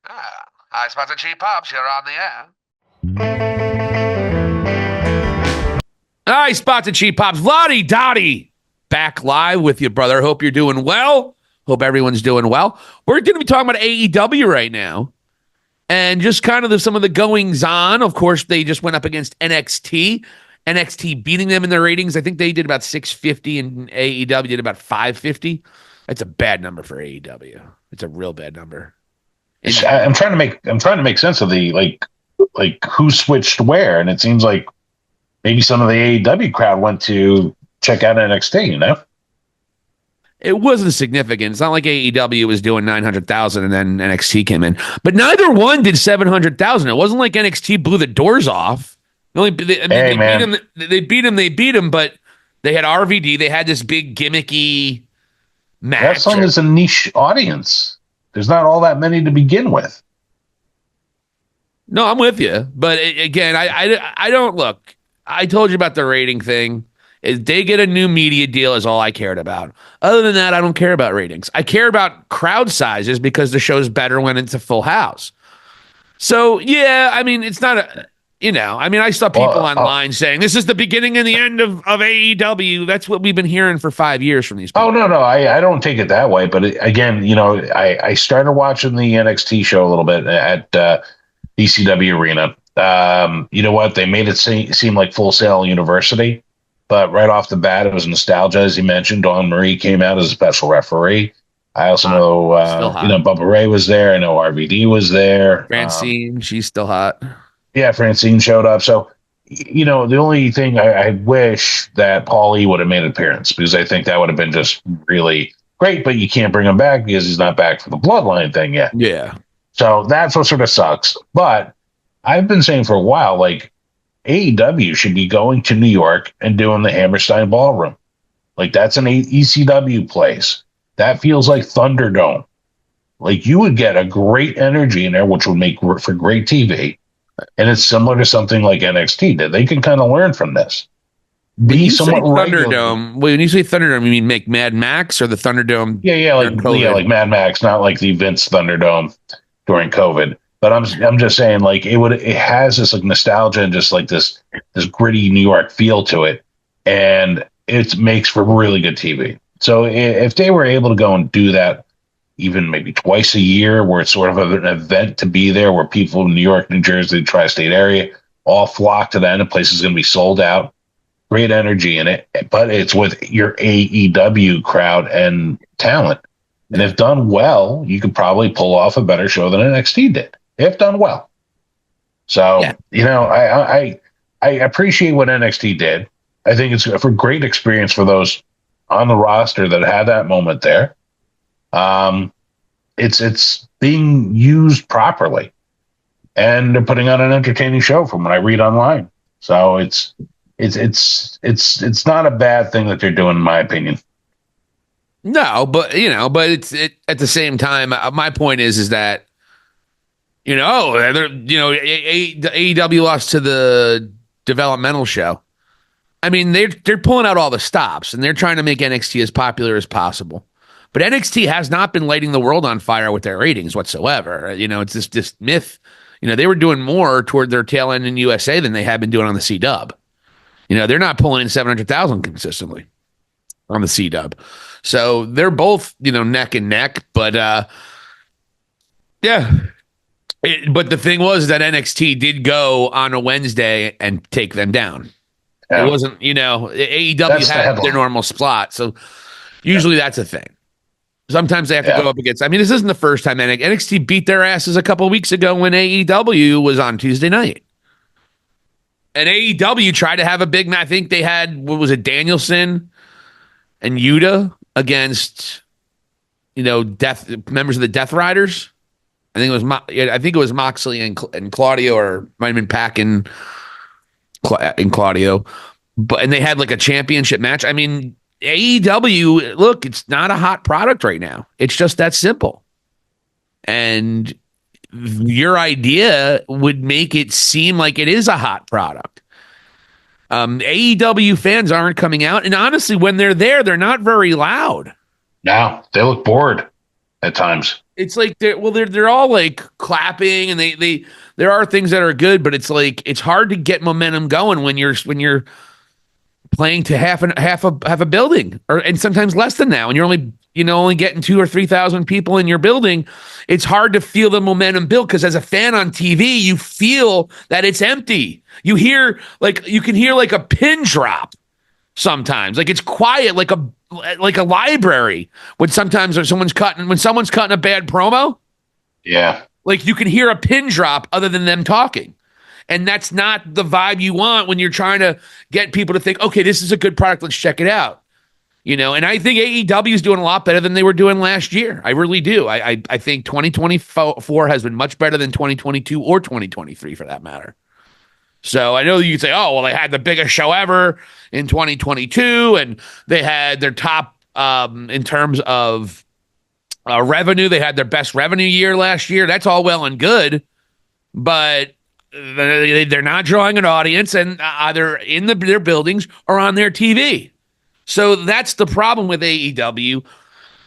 Hi, Spots and Cheap Pops. You're on the air. Hi, Spots and Cheap Pops. Vladi Dottie back live with you, brother. Hope you're doing well. Hope everyone's doing well. We're going to be talking about AEW right now and just kind of some of the goings on. Of course, they just went up against NXT. NXT beating them in their ratings. I think they did about 650 and AEW did about 550. That's a bad number for AEW. It's a real bad number. I'm trying to make sense of the like who switched where, and it seems like maybe some of the AEW crowd went to check out NXT. You know, it wasn't significant. It's not like AEW was doing 900,000 and then NXT came in, but neither one did 700,000. It wasn't like NXT blew the doors off. They beat him, but they had RVD. They had this big gimmicky match. Wrestling is a niche audience. There's not all that many to begin with. No, I'm with you. But again, I don't look. I told you about the rating thing. If they get a new media deal is all I cared about. Other than that, I don't care about ratings. I care about crowd sizes because the show's better when it's a full house. So, yeah, I mean, it's not a, I saw people online saying this is the beginning and the end of AEW. That's what we've been hearing for 5 years from these people. Oh, no, I don't take it that way. But again, I started watching the NXT show a little bit at ECW Arena. You know what? They made it seem like Full Sail University. But right off the bat, it was nostalgia, as you mentioned. Dawn Marie came out as a special referee. I also know, Bubba Ray was there. I know RVD was there. Francine, she's still hot. Yeah, Francine showed up. So, the only thing I wish that Paulie would have made an appearance, because I think that would have been just really great, but you can't bring him back because he's not back for the Bloodline thing yet. Yeah. So that's what sort of sucks. But I've been saying for a while, like, AEW should be going to New York and doing the Hammerstein Ballroom. Like, that's an ECW place. That feels like Thunderdome. Like, you would get a great energy in there, which would make for great TV. And it's similar to something like NXT did. They can kind of learn from this. Be somewhat Thunderdome. When you say Thunderdome, you mean make Mad Max or the Thunderdome? Yeah, like Mad Max, not like the Vince Thunderdome during COVID. But I'm just saying, like, it has this like nostalgia and just like this gritty New York feel to it, and it makes for really good TV. So if they were able to go and do that, even maybe twice a year, where it's sort of an event to be there, where people in New York, New Jersey, tri-state area all flock to that, and the place is going to be sold out. Great energy in it, but it's with your AEW crowd and talent. And if done well, you could probably pull off a better show than NXT did, if done well. So, I appreciate what NXT did. I think it's a great experience for those on the roster that had that moment there. It's being used properly, and they're putting on an entertaining show from what I read online. So it's not a bad thing that they're doing, in my opinion. No, but it's at the same time. My point is that AEW lost to the developmental show. I mean, they're pulling out all the stops and they're trying to make NXT as popular as possible. But NXT has not been lighting the world on fire with their ratings whatsoever. It's this myth. They were doing more toward their tail end in USA than they had been doing on the C-Dub. They're not pulling in 700,000 consistently on the C-Dub. So they're both, neck and neck. But, yeah. But the thing was that NXT did go on a Wednesday and take them down. Yeah. It wasn't, AEW had their normal slot. So usually that's a thing. Sometimes they have to go up against. I mean, this isn't the first time NXT beat their asses a couple of weeks ago when AEW was on Tuesday night. And AEW tried to have a big match. I think they had, what was it, Danielson and Yuta against, members of the Death Riders. I think it was Moxley and Claudio, or might have been Pac and Claudio. And they had like a championship match. I mean, AEW, look, it's not a hot product right now. It's just that simple. And your idea would make it seem like it is a hot product. AEW fans aren't coming out. And honestly, when they're there, they're not very loud. No, they look bored. at times. It's like they're all like clapping, and they there are things that are good, but it's like it's hard to get momentum going when you're playing to half a building, and sometimes less than that. When you're only getting 2,000 or 3,000 people in your building, it's hard to feel the momentum build, because as a fan on TV, you feel that it's empty. You can hear like a pin drop sometimes. Like it's quiet, like a library when someone's cutting a bad promo. Yeah. Like you can hear a pin drop other than them talking. And that's not the vibe you want when you're trying to get people to think, okay, this is a good product, let's check it out. And I think AEW is doing a lot better than they were doing last year. I really do. I think 2024 has been much better than 2022 or 2023 for that matter. So I know you could say, oh, well, they had the biggest show ever in 2022, and they had their top in terms of revenue. They had their best revenue year last year. That's all well and good, but they're not drawing an audience, and either in their buildings or on their TV. So that's the problem with AEW.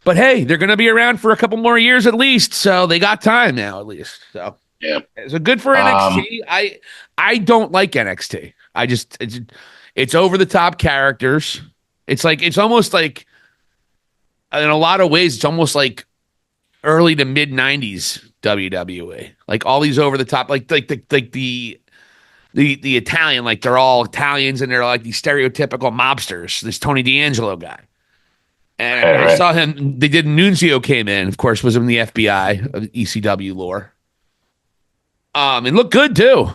But hey, they're going to be around for a couple more years at least, so they got time now at least. So yeah, so good for NXT. I don't like NXT. It's over the top characters. It's almost like, in a lot of ways, it's almost like early to mid 90s WWE. Like all these over the top, like the Italian, like they're all Italians and they're like these stereotypical mobsters. This Tony D'Angelo guy. And I saw him, they did Nunzio came in, of course, was in the FBI of ECW lore. And looked good too.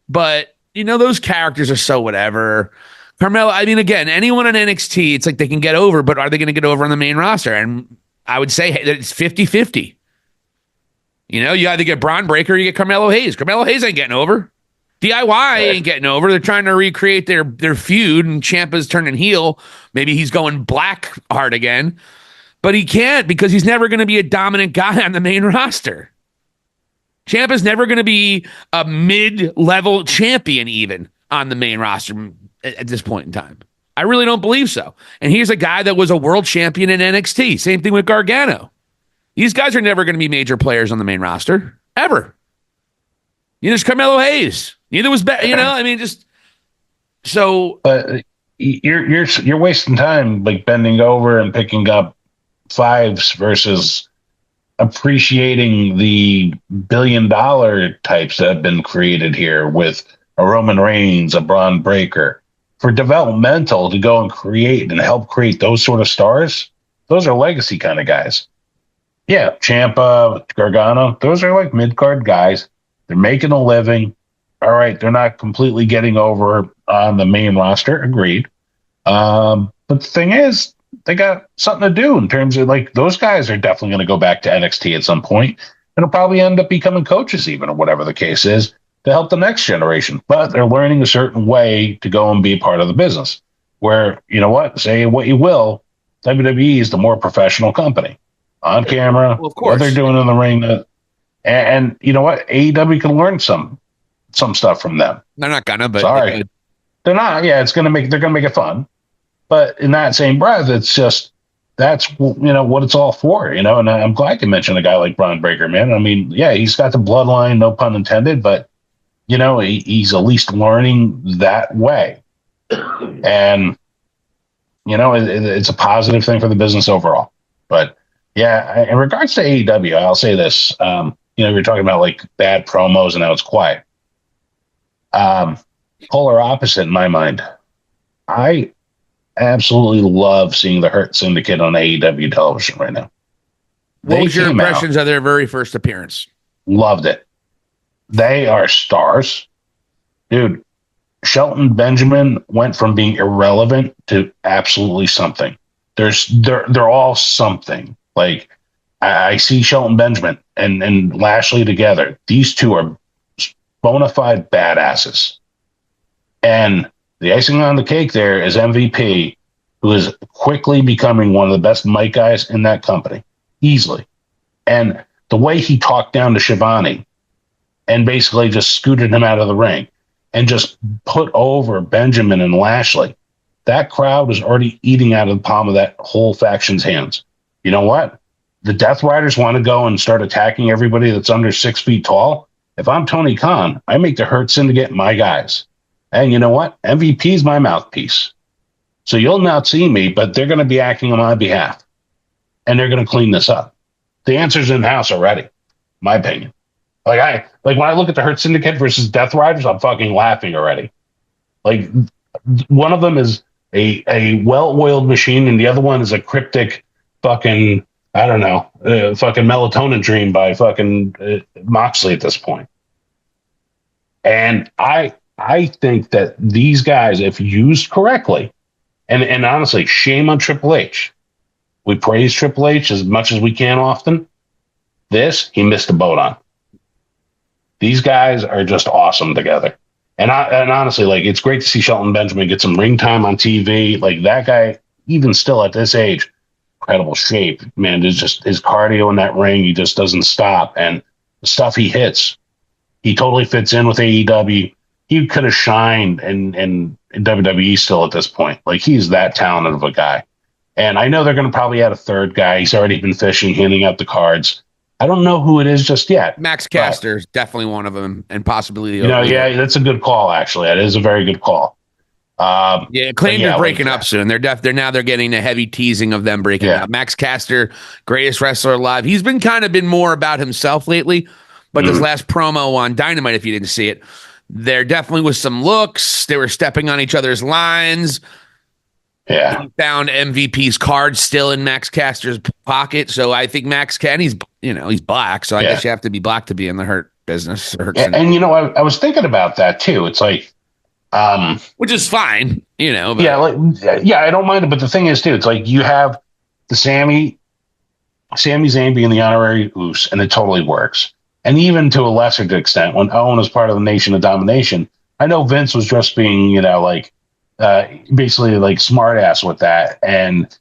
But, those characters are so whatever. Carmelo, I mean, again, anyone on NXT, it's like they can get over, but are they going to get over on the main roster? And I would say that it's 50-50. You either get Braun Breaker or you get Carmelo Hayes. Carmelo Hayes ain't getting over. DIY ain't getting over. They're trying to recreate their feud, and Ciampa's turning heel. Maybe he's going black hard again. But he can't, because he's never going to be a dominant guy on the main roster. Ciampa's never going to be a mid-level champion even on the main roster at this point in time. I really don't believe so. And here's a guy that was a world champion in NXT. Same thing with Gargano. These guys are never going to be major players on the main roster, ever. There's Carmelo Hayes. Neither was better. I mean, just so. But you're wasting time, like bending over and picking up fives versus appreciating the $1 billion types that have been created here with a Roman Reigns, a Braun Breaker. For developmental to go and create and help create those sort of stars, those are legacy kind of guys. Yeah, Ciampa, Gargano, those are like mid-card guys. They're making a living. All right, they're not completely getting over on the main roster. Agreed. But the thing is, they got something to do in terms of, like, those guys are definitely going to go back to NXT at some point. It'll probably end up becoming coaches even, or whatever the case is, to help the next generation. But they're learning a certain way to go and be part of the business. Where, say what you will, WWE is the more professional company. On camera, well, of course, what they're doing in the ring. And you know what? AEW can learn some stuff from them. They're not gonna, but sorry. They're not. Yeah, they're gonna make it fun. But in that same breath, it's just, that's, what it's all for, and I'm glad you mentioned a guy like Braun Breaker, man. I mean, yeah, he's got the bloodline, no pun intended, but he's at least learning that way. And, it's a positive thing for the business overall. But yeah, in regards to AEW, I'll say this. We're talking about like bad promos and how it's quiet. Polar opposite in my mind. I absolutely love seeing the Hurt Syndicate on AEW television right now. What was your impressions of their very first appearance? Loved it. They are stars. Dude, Shelton Benjamin went from being irrelevant to absolutely something. They're all something. Like, I see Shelton Benjamin and Lashley together. These two are bona fide badasses. And the icing on the cake there is MVP, who is quickly becoming one of the best mic guys in that company, easily. And the way he talked down to Shivani and basically just scooted him out of the ring and just put over Benjamin and Lashley, that crowd was already eating out of the palm of that whole faction's hands. You know what? The Death Riders want to go and start attacking everybody that's under 6 feet tall. If I'm Tony Khan, I make the Hurt Syndicate my guys. And you know what? MVP is my mouthpiece. So you'll not see me, but they're going to be acting on my behalf. And they're going to clean this up. The answer's in house already, my opinion. Like when I look at the Hurt Syndicate versus Death Riders, I'm fucking laughing already. Like one of them is a well-oiled machine, and the other one is a cryptic fucking, I don't know, fucking melatonin dream by fucking Moxley at this point. And I think that these guys, if used correctly, and honestly, shame on Triple H. We praise Triple H as much as we can often. This, he missed the boat on. These guys are just awesome together. And honestly, like, it's great to see Shelton Benjamin get some ring time on TV. Like, that guy, even still at this age, incredible shape. Man, there's just his cardio in that ring. He just doesn't stop. And the stuff he hits, he totally fits in with AEW. He could have shined in WWE still at this point. Like, he's that talented of a guy. And I know they're going to probably add a third guy. He's already been fishing, handing out the cards. I don't know who it is just yet. Max Caster is definitely one of them, and possibly yeah, that's a good call. Actually, that is a very good call. Claimed they're breaking up soon. They're getting a heavy teasing of them breaking up. Max Caster, greatest wrestler alive. He's been more about himself lately, but this last promo on Dynamite, if you didn't see it, there definitely was some looks. They were stepping on each other's lines. Yeah, he found MVP's card still in Max Caster's pocket, so I think Max can. He's black, so I guess you have to be black to be in the Hurt business. And I was thinking about that too. It's like, which is fine, But. I don't mind it. But the thing is, too, it's like you have the Sami Zayn being the honorary Uso, and it totally works. And even to a lesser extent, when Owen is part of the Nation of Domination, I know Vince was just being, basically like smart ass with that, and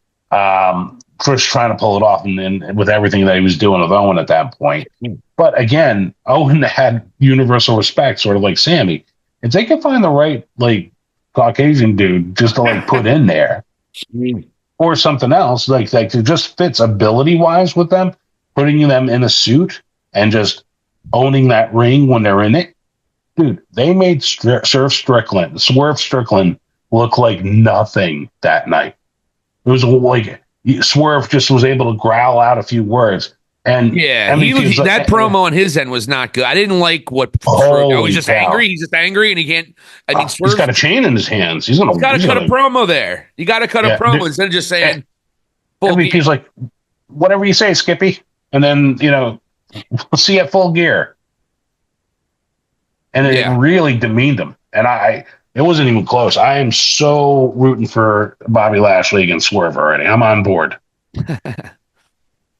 first trying to pull it off, and with everything that he was doing with Owen at that point. But again, Owen had universal respect, sort of like Sami. If they can find the right like Caucasian dude just to like put in there, or something else like it just fits ability wise with them, putting them in a suit and just owning that ring when they're in it, dude. They made Swerve Strickland look like nothing that night. It was like Swerve just was able to growl out a few words. And that promo on his end was not good. I didn't like what. He's just angry. He's just angry, and he can't. I mean, he's got a chain in his hands. He's got to cut a promo there. You got to cut a promo instead of just saying. MVP's like, whatever you say, Skippy, and then we'll see you at Full Gear. And it really demeaned him, and it wasn't even close. I am so rooting for Bobby Lashley against Swerve already. I'm on board.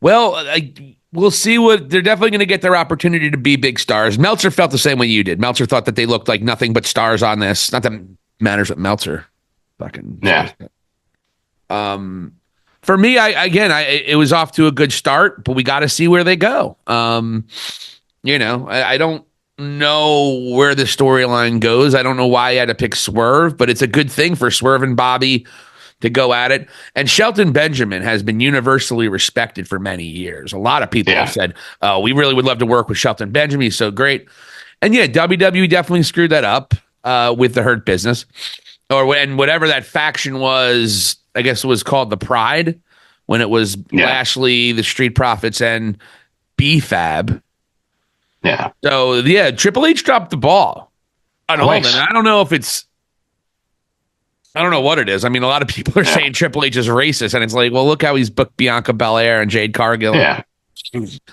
Well, we'll see they're definitely going to get their opportunity to be big stars. Meltzer felt the same way you did. Meltzer thought that they looked like nothing but stars on this. Not that matters what Meltzer fucking. Yeah. For me, it was off to a good start, but we got to see where they go. I don't know where the storyline goes. I don't know why I had to pick Swerve, but it's a good thing for Swerve and Bobby to go at it. And Shelton Benjamin has been universally respected for many years. A lot of people have said, oh, we really would love to work with Shelton Benjamin. He's so great. And WWE definitely screwed that up with the Hurt business. Or when whatever that faction was, I guess it was called the Pride, when it was Lashley, the Street Profits, and B-Fab. Yeah. So, Triple H dropped the ball. I don't know if it's... I don't know what it is. I mean, a lot of people are saying Triple H is racist, and it's like, well, look how he's booked Bianca Belair and Jade Cargill. Yeah.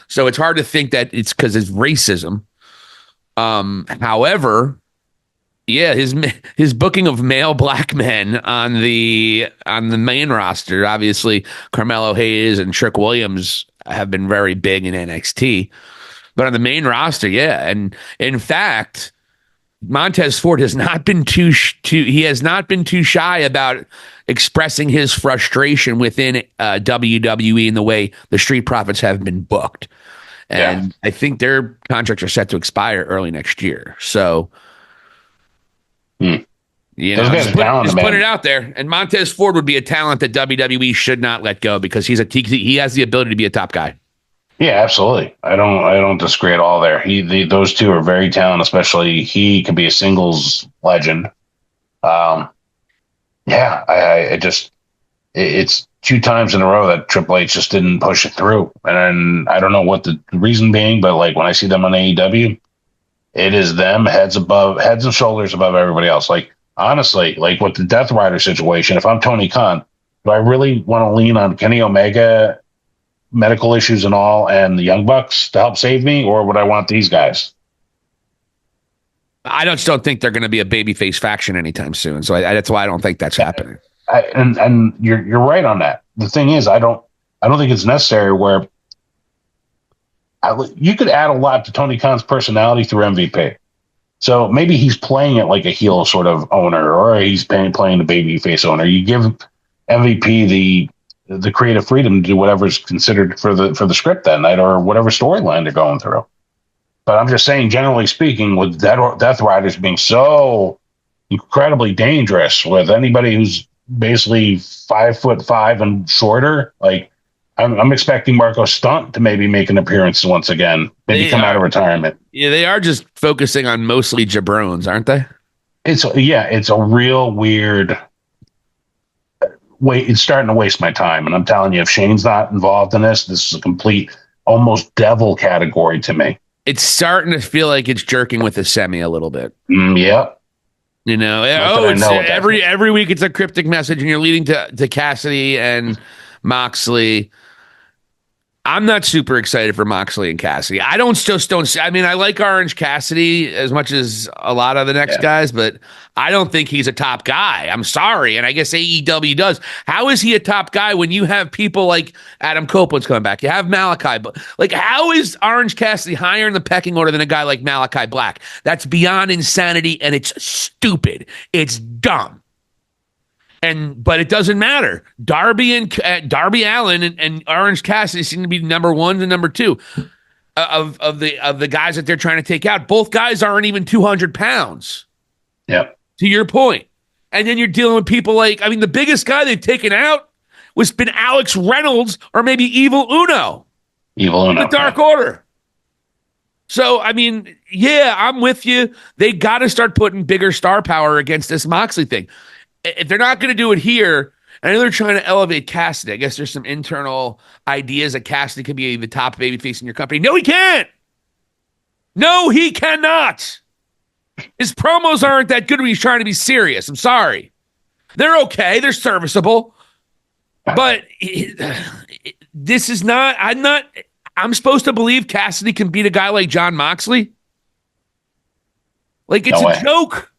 So it's hard to think that it's because it's racism. However, his booking of male black men on the main roster, obviously Carmelo Hayes and Trick Williams have been very big in NXT, but on the main roster, and in fact, Montez Ford has not been too shy about expressing his frustration within WWE in the way the Street Profits have been booked. And I think their contracts are set to expire early next year. So Those guys are talented, man. Put it out there. And Montez Ford would be a talent that WWE should not let go because he has the ability to be a top guy. Yeah, absolutely. I don't disagree at all there. Those two are very talented, especially he can be a singles legend. It's 2 times in a row that Triple H just didn't push it through. And I don't know what the reason being, but like when I see them on AEW, it is them heads and shoulders above everybody else. Like, honestly, like with the Death Rider situation, if I'm Tony Khan, do I really want to lean on Kenny Omega, medical issues and all, and the Young Bucks to help save me, or would I want these guys? I just don't think they're going to be a babyface faction anytime soon. So that's why I don't think that's happening. And you're right on that. The thing is, I don't think it's necessary. Where you could add a lot to Tony Khan's personality through MVP. So maybe he's playing it like a heel sort of owner, or he's playing the babyface owner. You give MVP the creative freedom to do whatever's considered for the script that night, or whatever storyline they're going through. But I'm just saying, generally speaking, with Death Riders being so incredibly dangerous, with anybody who's basically 5'5" and shorter, like I'm expecting Marco Stunt to maybe make an appearance once again, maybe come out of retirement. Yeah, they are just focusing on mostly jabrones, aren't they? It's a real weird. It's starting to waste my time. And I'm telling you, if Shane's not involved in this is a complete, almost devil category to me. It's starting to feel like it's jerking with the semi a little bit. Yep. You know, every week it's a cryptic message, and you're leading to Cassidy and Moxley. I'm not super excited for Moxley and Cassidy. I mean, I like Orange Cassidy as much as a lot of the next guys, but I don't think he's a top guy. I'm sorry. And I guess AEW does. How is he a top guy when you have people like Adam Copeland's coming back? You have Malachi, but like, how is Orange Cassidy higher in the pecking order than a guy like Malachi Black? That's beyond insanity, and it's stupid. It's dumb. But it doesn't matter. Darby Allin and Orange Cassidy seem to be number 1 and number 2 of the guys that they're trying to take out. Both guys aren't even 200 pounds. Yep. To your point. And then you're dealing with people like, I mean, the biggest guy they've taken out was been Alex Reynolds or maybe Evil Uno. The Dark Order. So, I mean, yeah, I'm with you. They got to start putting bigger star power against this Moxley thing. If they're not going to do it here, I know they're trying to elevate Cassidy. I guess there's some internal ideas that Cassidy could be the top babyface in your company. No, he can't. No, he cannot. His promos aren't that good when he's trying to be serious. I'm sorry. They're okay. They're serviceable. But this is not, I'm supposed to believe Cassidy can beat a guy like Jon Moxley? Like, it's a joke.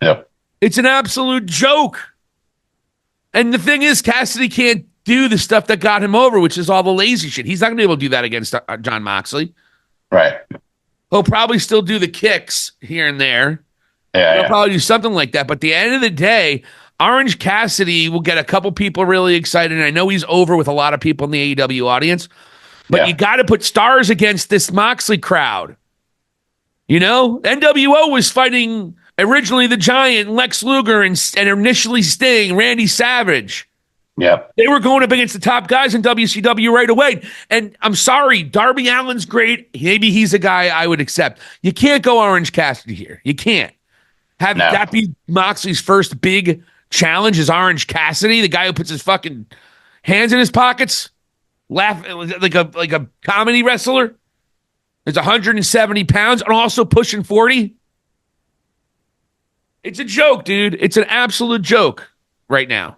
Yep. It's an absolute joke. And the thing is, Cassidy can't do the stuff that got him over, which is all the lazy shit. He's not going to be able to do that against Jon Moxley. Right. He'll probably still do the kicks here and there. Yeah. He'll probably do something like that. But at the end of the day, Orange Cassidy will get a couple people really excited. And I know he's over with a lot of people in the AEW audience. But you got to put stars against this Moxley crowd. You know? NWO was fighting originally the Giant, Lex Luger, and initially Sting, Randy Savage. Yep. They were going up against the top guys in WCW right away. And I'm sorry, Darby Allin's great. Maybe he's a guy I would accept. You can't go Orange Cassidy here. You can't. That be Moxley's first big challenge is Orange Cassidy, the guy who puts his fucking hands in his pockets, like a comedy wrestler. Is 170 pounds and also pushing 40. It's a joke, dude. It's an absolute joke right now.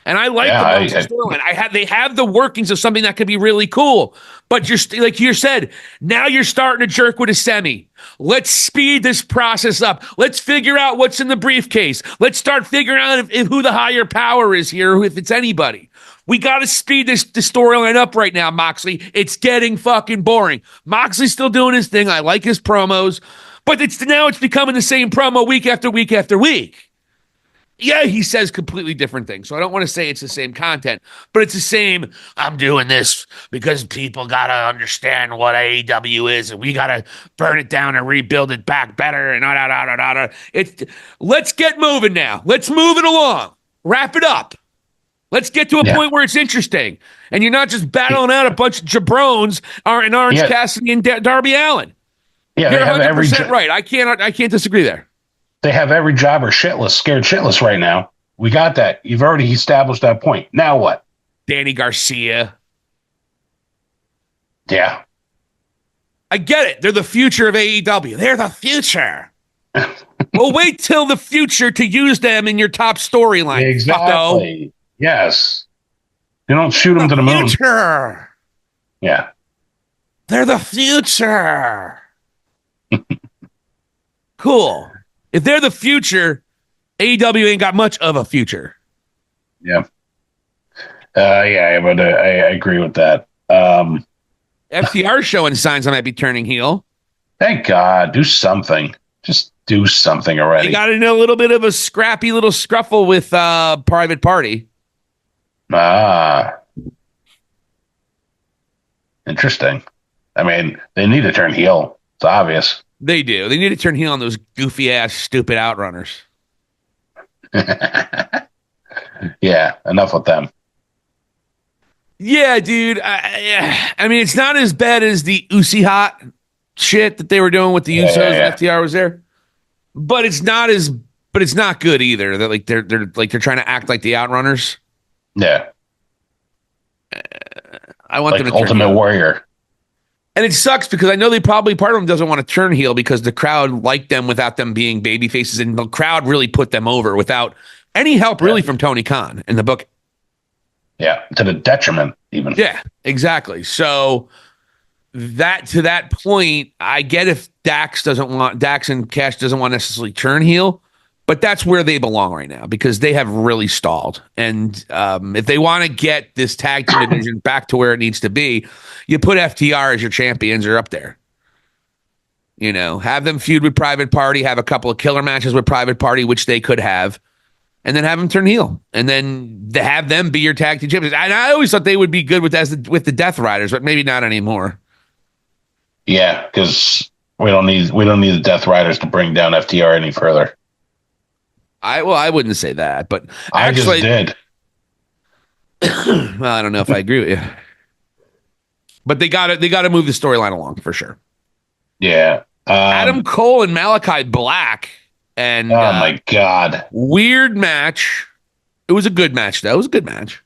And I like the storyline. They have the workings of something that could be really cool. But like you said, now you're starting to jerk with a semi. Let's speed this process up. Let's figure out what's in the briefcase. Let's start figuring out if who the higher power is here, or if it's anybody. We got to speed the storyline up right now, Moxley. It's getting fucking boring. Moxley's still doing his thing. I like his promos. But now it's becoming the same promo week after week after week. Yeah, he says completely different things. So I don't want to say it's the same content, but it's the same. I'm doing this because people got to understand what AEW is, and we got to burn it down and rebuild it back better. And let's get moving now. Let's move it along. Wrap it up. Let's get to a point where it's interesting. And you're not just battling out a bunch of jabrones in Orange Cassidy and Darby Allin. Yeah, you're 100% right. I can't disagree there. They have every jobber scared shitless right now. We got that. You've already established that point. Now what? Danny Garcia. Yeah. I get it. They're the future of AEW. They're the future. Well, wait till the future to use them in your top storyline. Exactly. Fucko. Yes. You don't shoot them to the moon. Future. Yeah. They're the future. Cool. If they're the future, AEW ain't got much of a future. Yeah. But I agree with that. FTR showing signs I might be turning heel. Thank God. Do something. Just do something already. They got in a little bit of a scrappy little scruffle with Private Party. Interesting. I mean, they need to turn heel. It's obvious. They do. They need to turn heel on those goofy ass, stupid outrunners. Yeah, enough with them. Yeah, dude. I mean, it's not as bad as the Uzi Hot shit that they were doing with the Usos and FTR was there, but it's not good either. They're trying to act like the outrunners. Yeah. I want them to Ultimate turn heel. Warrior. And it sucks because I know part of them doesn't want to turn heel because the crowd liked them without them being baby faces, and the crowd really put them over without any help really from Tony Khan in the book. Yeah, to the detriment even. Yeah, exactly. So to that point, I get if Dax and Cash doesn't want to necessarily turn heel, but that's where they belong right now because they have really stalled. And if they want to get this tag team division back to where it needs to be, you put FTR as your champions or up there. You know, have them feud with Private Party, have a couple of killer matches with Private Party, which they could have, and then have them turn heel. And then have them be your tag team champions. And I always thought they would be good with the Death Riders, but maybe not anymore. Yeah, because we don't need the Death Riders to bring down FTR any further. I wouldn't say that, but I just did. Well, I don't know if I agree with you, but they got to move the storyline along for sure. Yeah, Adam Cole and Malachi Black, and oh my God, weird match. It was a good match though. It was a good match,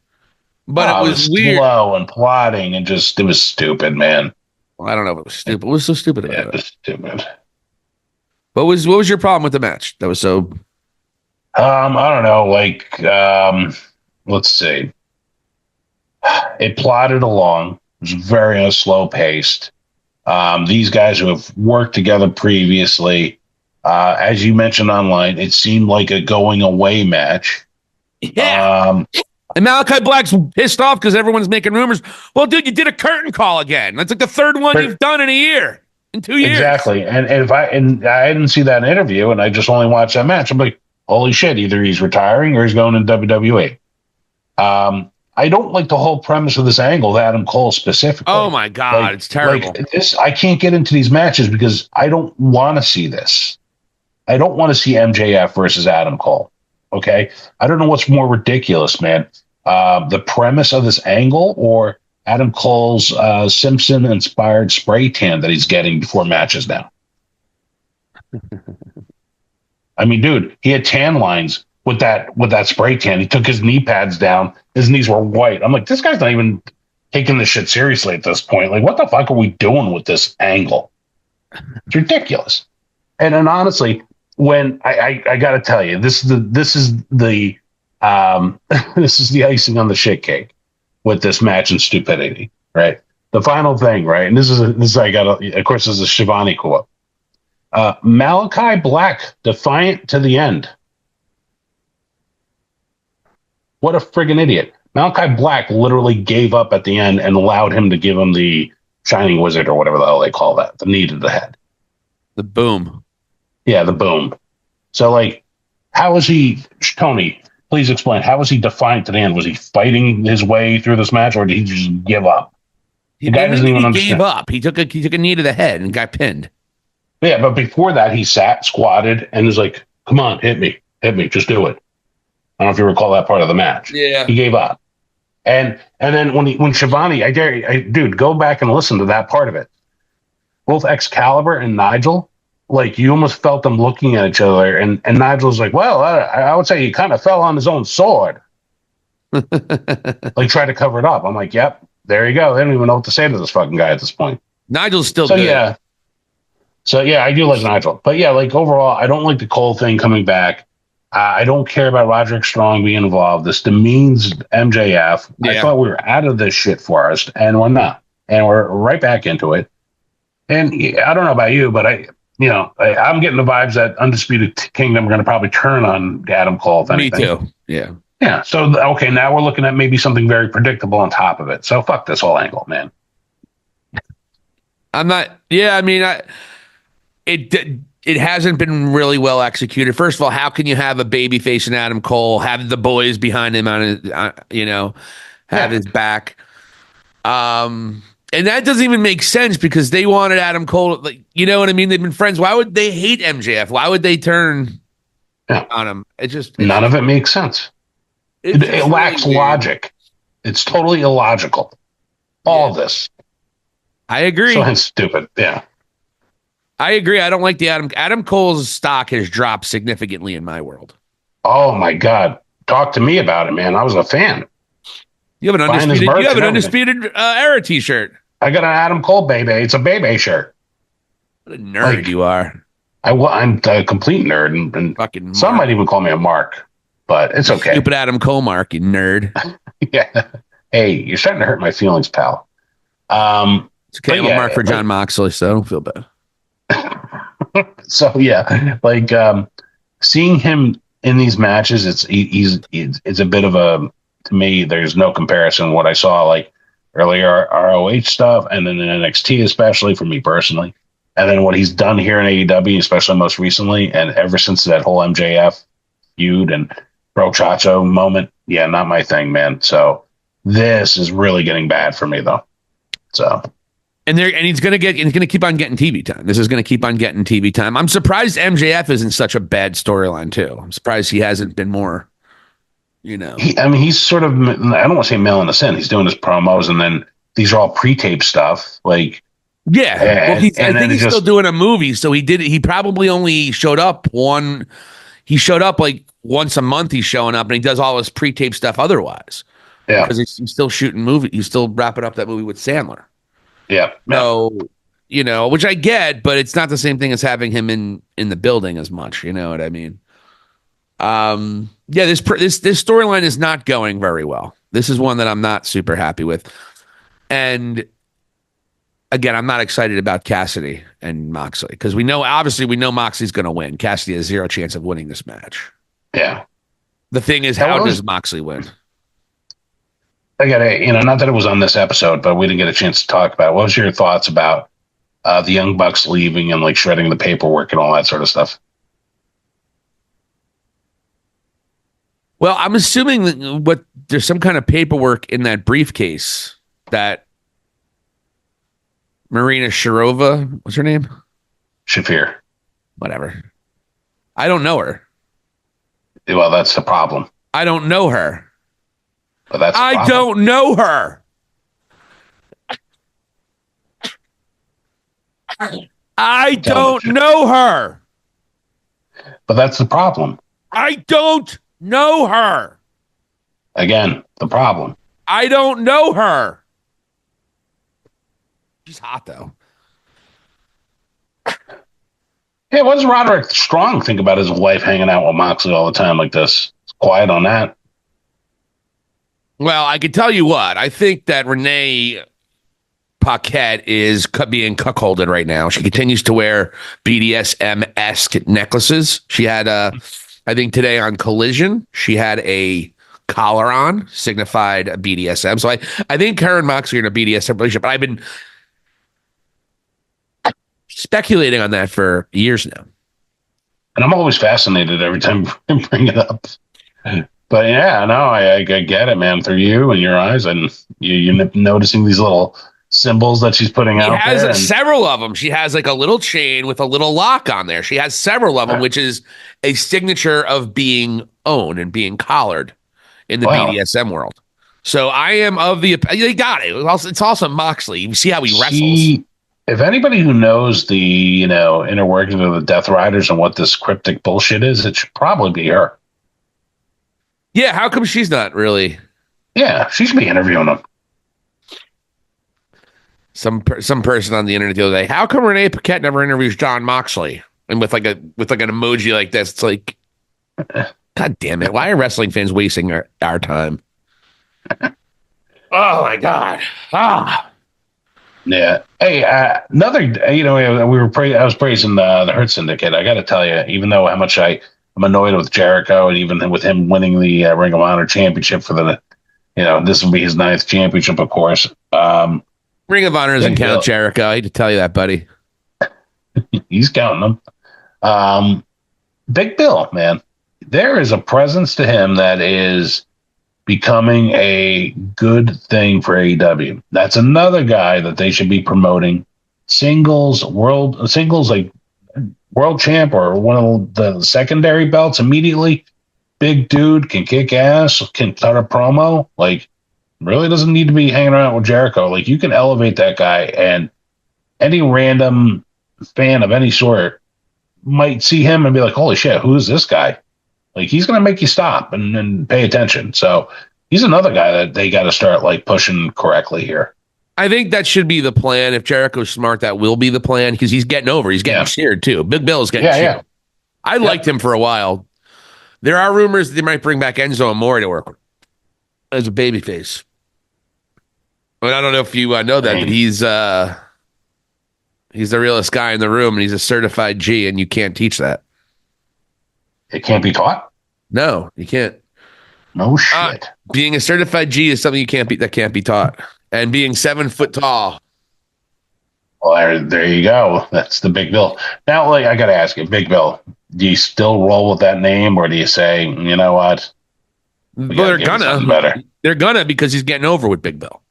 but it was weird, slow and plotting, and just it was stupid, man. Well, I don't know if it was stupid. What was so stupid about it? It was stupid. What was your problem with the match? That was so. I don't know. Let's see. It plodded along. It was very slow paced. These guys who have worked together previously, as you mentioned online, it seemed like a going away match. Yeah. And Malachi Black's pissed off because everyone's making rumors. Well, dude, you did a curtain call again. That's like the third one you've done in a year, in 2 years. Exactly. And I didn't see that interview, and I just only watched that match. I'm like, holy shit, either he's retiring or he's going to WWE. I don't like the whole premise of this angle with Adam Cole specifically. Oh my God, it's terrible. I can't get into these matches because I don't want to see this. I don't want to see MJF versus Adam Cole. Okay? I don't know what's more ridiculous, man. The premise of this angle or Adam Cole's Simpson-inspired spray tan that he's getting before matches now. I mean, dude, he had tan lines with that spray tan. He took his knee pads down. His knees were white. I'm like, this guy's not even taking this shit seriously at this point. Like, what the fuck are we doing with this angle? It's ridiculous. And then honestly, when I got to tell you, this is the icing on the shit cake with this match and stupidity, right? The final thing, right? And this is of course, this is a Shivani quote. Malachi Black, defiant to the end. What a friggin' idiot. Malachi Black literally gave up at the end and allowed him to give him the Shining Wizard or whatever the hell they call that, the knee to the head. The boom. Yeah, the boom. So, like, How was he, Tony? Please explain. How was he defiant to the end? Was he fighting his way through this match, or did he just give up? The guy doesn't even understand. Gave up. He took a knee to the head and got pinned. Yeah, but before that, he sat, squatted, and was like, "Come on, hit me, just do it." I don't know if you recall that part of the match. Yeah, he gave up, and then when Shivani, dude, go back and listen to that part of it. Both Excalibur and Nigel, like you almost felt them looking at each other, and Nigel's like, "Well, I would say he kind of fell on his own sword," like try to cover it up. I'm like, "Yep, there you go." They don't even know what to say to this fucking guy at this point. Nigel's still good. Yeah. So yeah, I do like Nigel, but yeah, like overall, I don't like the Cole thing coming back. I don't care about Roderick Strong being involved. This demeans MJF. Yeah. I thought we were out of this shit forest, and we're not, and we're right back into it. And I don't know about you, but I'm getting the vibes that Undisputed Kingdom are going to probably turn on Adam Cole. If anything. Me too. Yeah. Yeah. So okay, now we're looking at maybe something very predictable on top of it. So fuck this whole angle, man. I'm not. Yeah, I mean, it hasn't been really well executed. First of all, how can you have a baby face in Adam Cole, have the boys behind him on his, have his back? And that doesn't even make sense because they wanted Adam Cole, like, you know what I mean? They've been friends. Why would they hate MJF? Why would they turn on him? None of it makes sense. It lacks logic. It's totally illogical. All of this. I agree. So it's stupid. Yeah. I agree. I don't like the Adam Cole's stock has dropped significantly in my world. Oh my God. Talk to me about it, man. I was a fan. You have an undisputed era t-shirt. I got an Adam Cole baby. It's a baby shirt. What a nerd you are. I'm a complete nerd, and fucking some might even call me a mark, but it's okay. Stupid Adam Cole mark, you nerd. Yeah. Hey, you're starting to hurt my feelings, pal. It's okay. I'm a mark for John Moxley, so I don't feel bad. So yeah, like seeing him in these matches, it's a bit of a, to me, there's no comparison what I saw like earlier ROH stuff, and then in NXT, especially for me personally, and then what he's done here in AEW, especially most recently, and ever since that whole MJF feud and Bro Chacho moment. Yeah, not my thing, man. So this is really getting bad for me, though. So. And he's gonna keep on getting TV time. This is gonna keep on getting TV time. I'm surprised MJF isn't such a bad storyline too. I'm surprised he hasn't been more, he's sort of, I don't want to say mailing us in. He's doing his promos, and then these are all pre-tape stuff. Like, yeah, I think he's still doing a movie. So he probably only showed up he showed up like once a month. He's showing up, and he does all his pre-tape stuff otherwise. Yeah, because he's still shooting movie. He's still wrapping up that movie with Sandler. Yeah. So, which I get, but it's not the same thing as having him in the building as much. You know what I mean? This storyline is not going very well. This is one that I'm not super happy with. And again, I'm not excited about Cassidy and Moxley because we know Moxley's going to win. Cassidy has zero chance of winning this match. Yeah. The thing is, how does Moxley win? I got not that it was on this episode, but we didn't get a chance to talk about it. What was your thoughts about the Young Bucks leaving and like shredding the paperwork and all that sort of stuff? Well, I'm assuming that there's some kind of paperwork in that briefcase that Marina Sharova, what's her name? Shafir. Whatever. I don't know her. Well, that's the problem. I don't know her. But that's the problem. I don't know her. I don't know her. But that's the problem. I don't know her. Again, the problem. I don't know her. She's hot, though. Yeah, what does Roderick Strong think about his wife hanging out with Moxley all the time like this? It's quiet on that. Well, I can tell you what. I think that Renee Paquette is being cuckolded right now. She continues to wear BDSM-esque necklaces. She had, I think today on Collision, she had a collar on, signified a BDSM. So I think her and Moxley are in a BDSM relationship. But I've been speculating on that for years now. And I'm always fascinated every time you bring it up. But yeah, no, I get it, man. Through you and your eyes, and you're noticing these little symbols that she's putting She out has there. And several of them. She has like a little chain with a little lock on there. She has several of them, which is a signature of being owned and being collared in the BDSM world. So I am of the. They got it. It's also Moxley. You see how he wrestles. If anybody who knows the inner workings of the Death Riders and what this cryptic bullshit is, it should probably be her. Yeah, how come she's not really? Yeah, she should be interviewing them. Some person on the internet the other day. How come Renee Paquette never interviews John Moxley? And with like an emoji like this, it's like, God damn it! Why are wrestling fans wasting our time? Oh my God! Yeah. Hey, another. I was praising the Hurt Syndicate. I got to tell you, even though how much I'm annoyed with Jericho, and even with him winning the Ring of Honor championship for the, this will be his 9th championship, of course. Ring of Honor doesn't count Jericho. I hate to tell you that, buddy. He's counting them. Big Bill, man, there is a presence to him that is becoming a good thing for AEW. That's another guy that they should be promoting. Singles like world champ or one of the secondary belts immediately. Big dude, can kick ass, can cut a promo. Like, really doesn't need to be hanging around with Jericho. Like, you can elevate that guy, and any random fan of any sort might see him and be like, holy shit, who is this guy? Like, he's going to make you stop and pay attention. So he's another guy that they got to start like pushing correctly here. I think that should be the plan. If Jericho's smart, that will be the plan, because he's getting over. He's getting cheered too. Big Bill is getting cheered. Yeah. I liked him for a while. There are rumors that they might bring back Enzo Amore to work as a babyface. I don't know if you know that, but he's the realest guy in the room, and he's a certified G, and you can't teach that. It can't be taught? No, you can't. No shit. Being a certified G is something that can't be taught. And being 7 foot tall. Well, there you go. That's the Big Bill. Now, like, I got to ask you, Big Bill, do you still roll with that name, or do you say, you know what? Well, they're gonna, because he's getting over with Big Bill.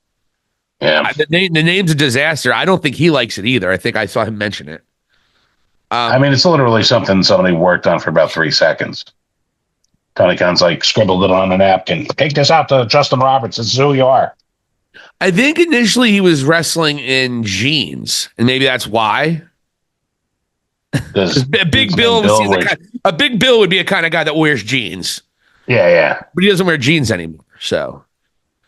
Yeah. The name's a disaster. I don't think he likes it either. I think I saw him mention it. I mean, it's literally something somebody worked on for about 3 seconds. Tony Khan's like scribbled it on a napkin. Take this out to Justin Roberts. This is who you are. I think initially he was wrestling in jeans, and maybe that's why. A Big Bill would be a kind of guy that wears jeans. Yeah. But he doesn't wear jeans anymore. So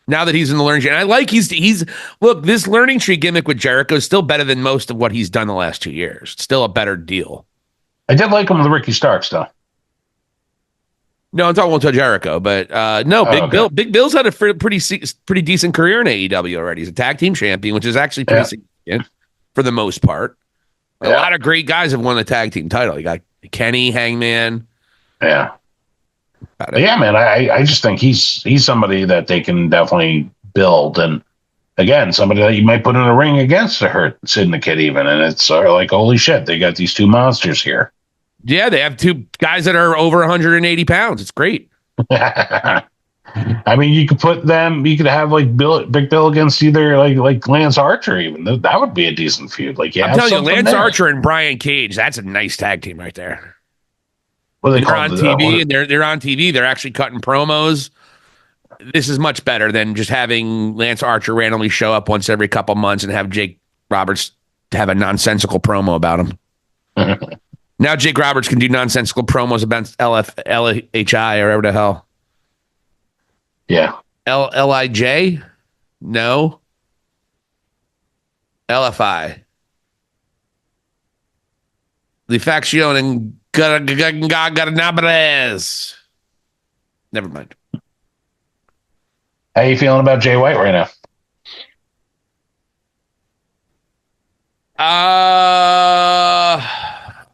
now that he's in the learning tree, and I like he's look, this learning tree gimmick with Jericho is still better than most of what he's done the last 2 years. It's still a better deal. I did like him with Ricky Starks, though. No, I'm talking about Jericho, but Big Bill's had a pretty decent career in AEW already. He's a tag team champion, which is actually pretty significant for the most part. A lot of great guys have won the tag team title. You got Kenny, Hangman. Yeah. Yeah, man. I just think he's somebody that they can definitely build, and again, somebody that you might put in a ring against the Hurt Syndicate even, and it's like, holy shit, they got these 2 monsters here. Yeah, they have 2 guys that are over 180 pounds. It's great. I mean, you could put them. You could have like Big Bill against either like Lance Archer. Even that would be a decent feud. Like, I'm telling you, Lance Archer and Brian Cage. That's a nice tag team right there. Well, they're on TV, and they're on TV. They're actually cutting promos. This is much better than just having Lance Archer randomly show up once every couple months and have Jake Roberts have a nonsensical promo about him. Now Jake Roberts can do nonsensical promos about LHI or whatever the hell. Yeah. LIJ? No. LFI. The Faction Garnabres. Never mind. How you feeling about Jay White right now?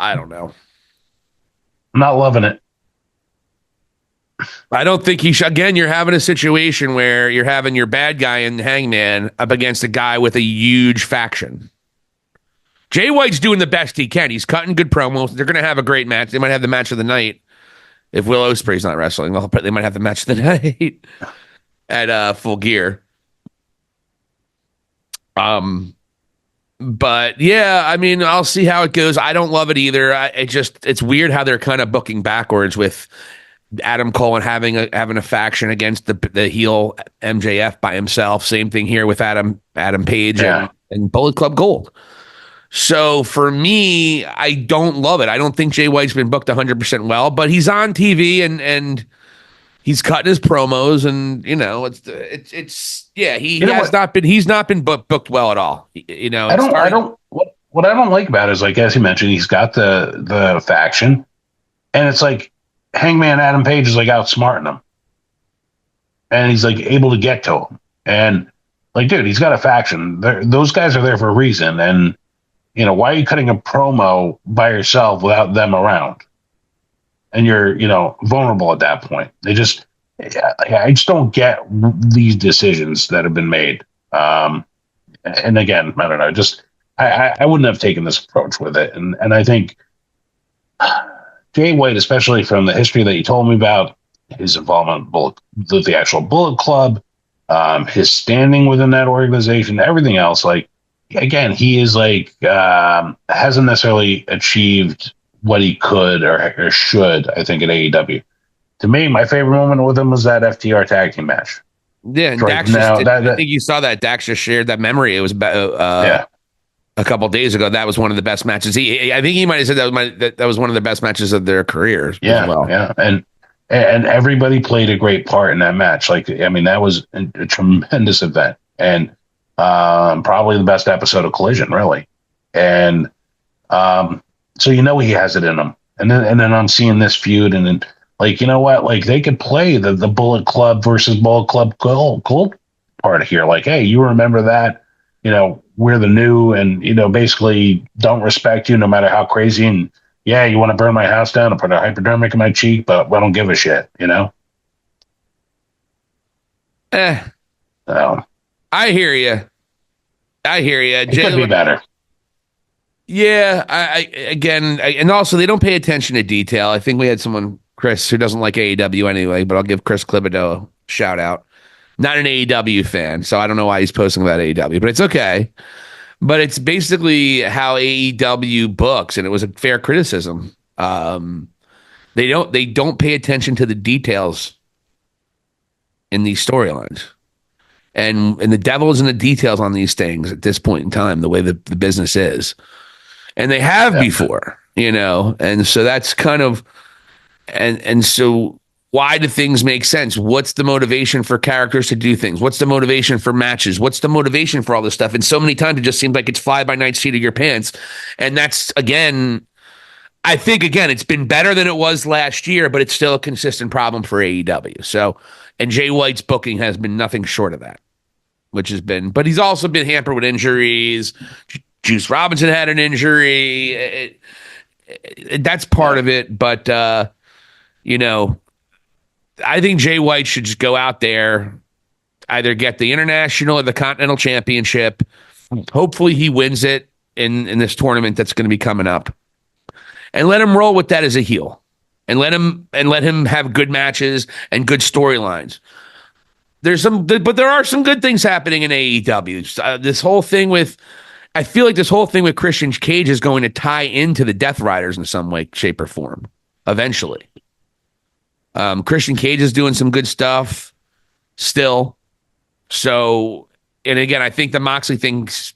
I don't know. I'm not loving it. I don't think he should. Again, you're having a situation where you're having your bad guy in Hangman up against a guy with a huge faction. Jay White's doing the best he can. He's cutting good promos. They're going to have a great match. They might have the match of the night. If Will Ospreay's not wrestling, they might have the match of the night at Full Gear. But yeah, I mean, I'll see how it goes. I don't love it either. It's weird how they're kind of booking backwards with Adam Cole and having a faction against the heel MJF by himself. Same thing here with Adam Page and Bullet Club Gold. So for me, I don't love it. I don't think Jay White's been booked 100% well, but he's on TV and he's cutting his promos, and he's not been booked well at all. What I don't like about it is, like, as you mentioned, he's got the faction, and it's like Hangman Adam Page is like outsmarting him, and he's like able to get to him, and like, dude, he's got a faction. Those guys are there for a reason, and why are you cutting a promo by yourself without them around? And you're, vulnerable at that point. I just don't get these decisions that have been made. And again, I don't know. I wouldn't have taken this approach with it. And I think Jay White, especially from the history that you told me about, his involvement with the actual Bullet Club, his standing within that organization, everything else, like, again, he is like hasn't necessarily achieved what he could or should, I think, at AEW. To me, my favorite moment with him was that FTR tag team match. Yeah, and Dax I think you saw that. Dax just shared that memory. It was a couple of days ago. That was one of the best matches. I think he might have said that was one of the best matches of their careers. Yeah, as well. Yeah, and everybody played a great part in that match. Like, I mean, that was a tremendous event, and probably the best episode of Collision, really. And so he has it in him. And then I'm seeing this feud, and then, like, you know what? Like, they could play the Bullet Club versus Bullet Club Gold part here. Like, hey, you remember that? We're the new, and basically don't respect you no matter how crazy. And yeah, you want to burn my house down and put a hypodermic in my cheek, but we don't give a shit. So I hear you. It could be better. Yeah, and also they don't pay attention to detail. I think we had someone, Chris, who doesn't like AEW anyway, but I'll give Chris Clibido a shout out. Not an AEW fan, so I don't know why he's posting about AEW, but it's okay. But it's basically how AEW books, and it was a fair criticism. They don't pay attention to the details in these storylines. And the devil is in the details on these things at this point in time, the way the business is. And they have before, and so that's kind of, and so why do things make sense? What's the motivation for characters to do things? What's the motivation for matches? What's the motivation for all this stuff? And so many times it just seems like it's fly by night seat of your pants. And that's, again, I think, it's been better than it was last year, but it's still a consistent problem for AEW. So, and Jay White's booking has been nothing short of that, but he's also been hampered with injuries. Juice Robinson had an injury. That's part of it. But, I think Jay White should just go out there, either get the international or the continental championship. Hopefully he wins it in this tournament that's going to be coming up, and let him roll with that as a heel, and let him have good matches and good storylines. But there are some good things happening in AEW. This whole thing with Christian Cage is going to tie into the Death Riders in some way, shape, or form eventually. Christian Cage is doing some good stuff still. So, and again, I think the Moxley things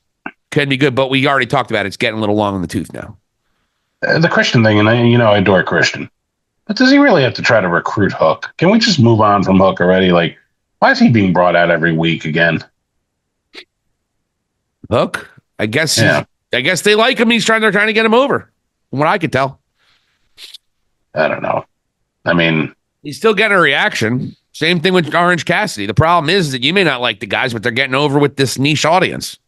can be good, but we already talked about it. It's getting a little long in the tooth now. The Christian thing, and I adore Christian, but does he really have to try to recruit Hook? Can we just move on from Hook already? Like, why is he being brought out every week again? Hook? I guess they like him. They're trying to get him over, from what I could tell. I don't know. I mean, he's still getting a reaction. Same thing with Orange Cassidy. The problem is that you may not like the guys, but they're getting over with this niche audience.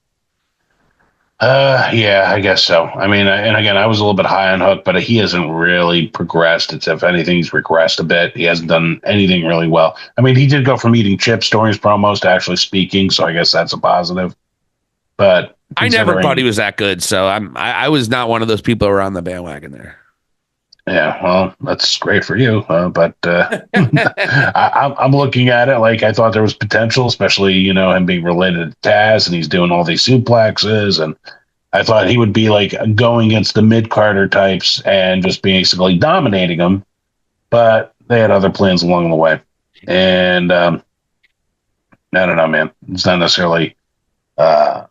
Yeah, I guess so. I mean, and again, I was a little bit high on Hook, but he hasn't really progressed. If anything, he's regressed a bit. He hasn't done anything really well. I mean, he did go from eating chips during his promos to actually speaking, so I guess that's a positive. But I never thought he was that good, so I was not one of those people who were on the bandwagon there. Yeah, well, that's great for you, but I'm looking at it like I thought there was potential, especially him being related to Taz, and he's doing all these suplexes, and I thought he would be like going against the mid Carter types and just basically dominating them, but they had other plans along the way, and I don't know, man. It's not necessarily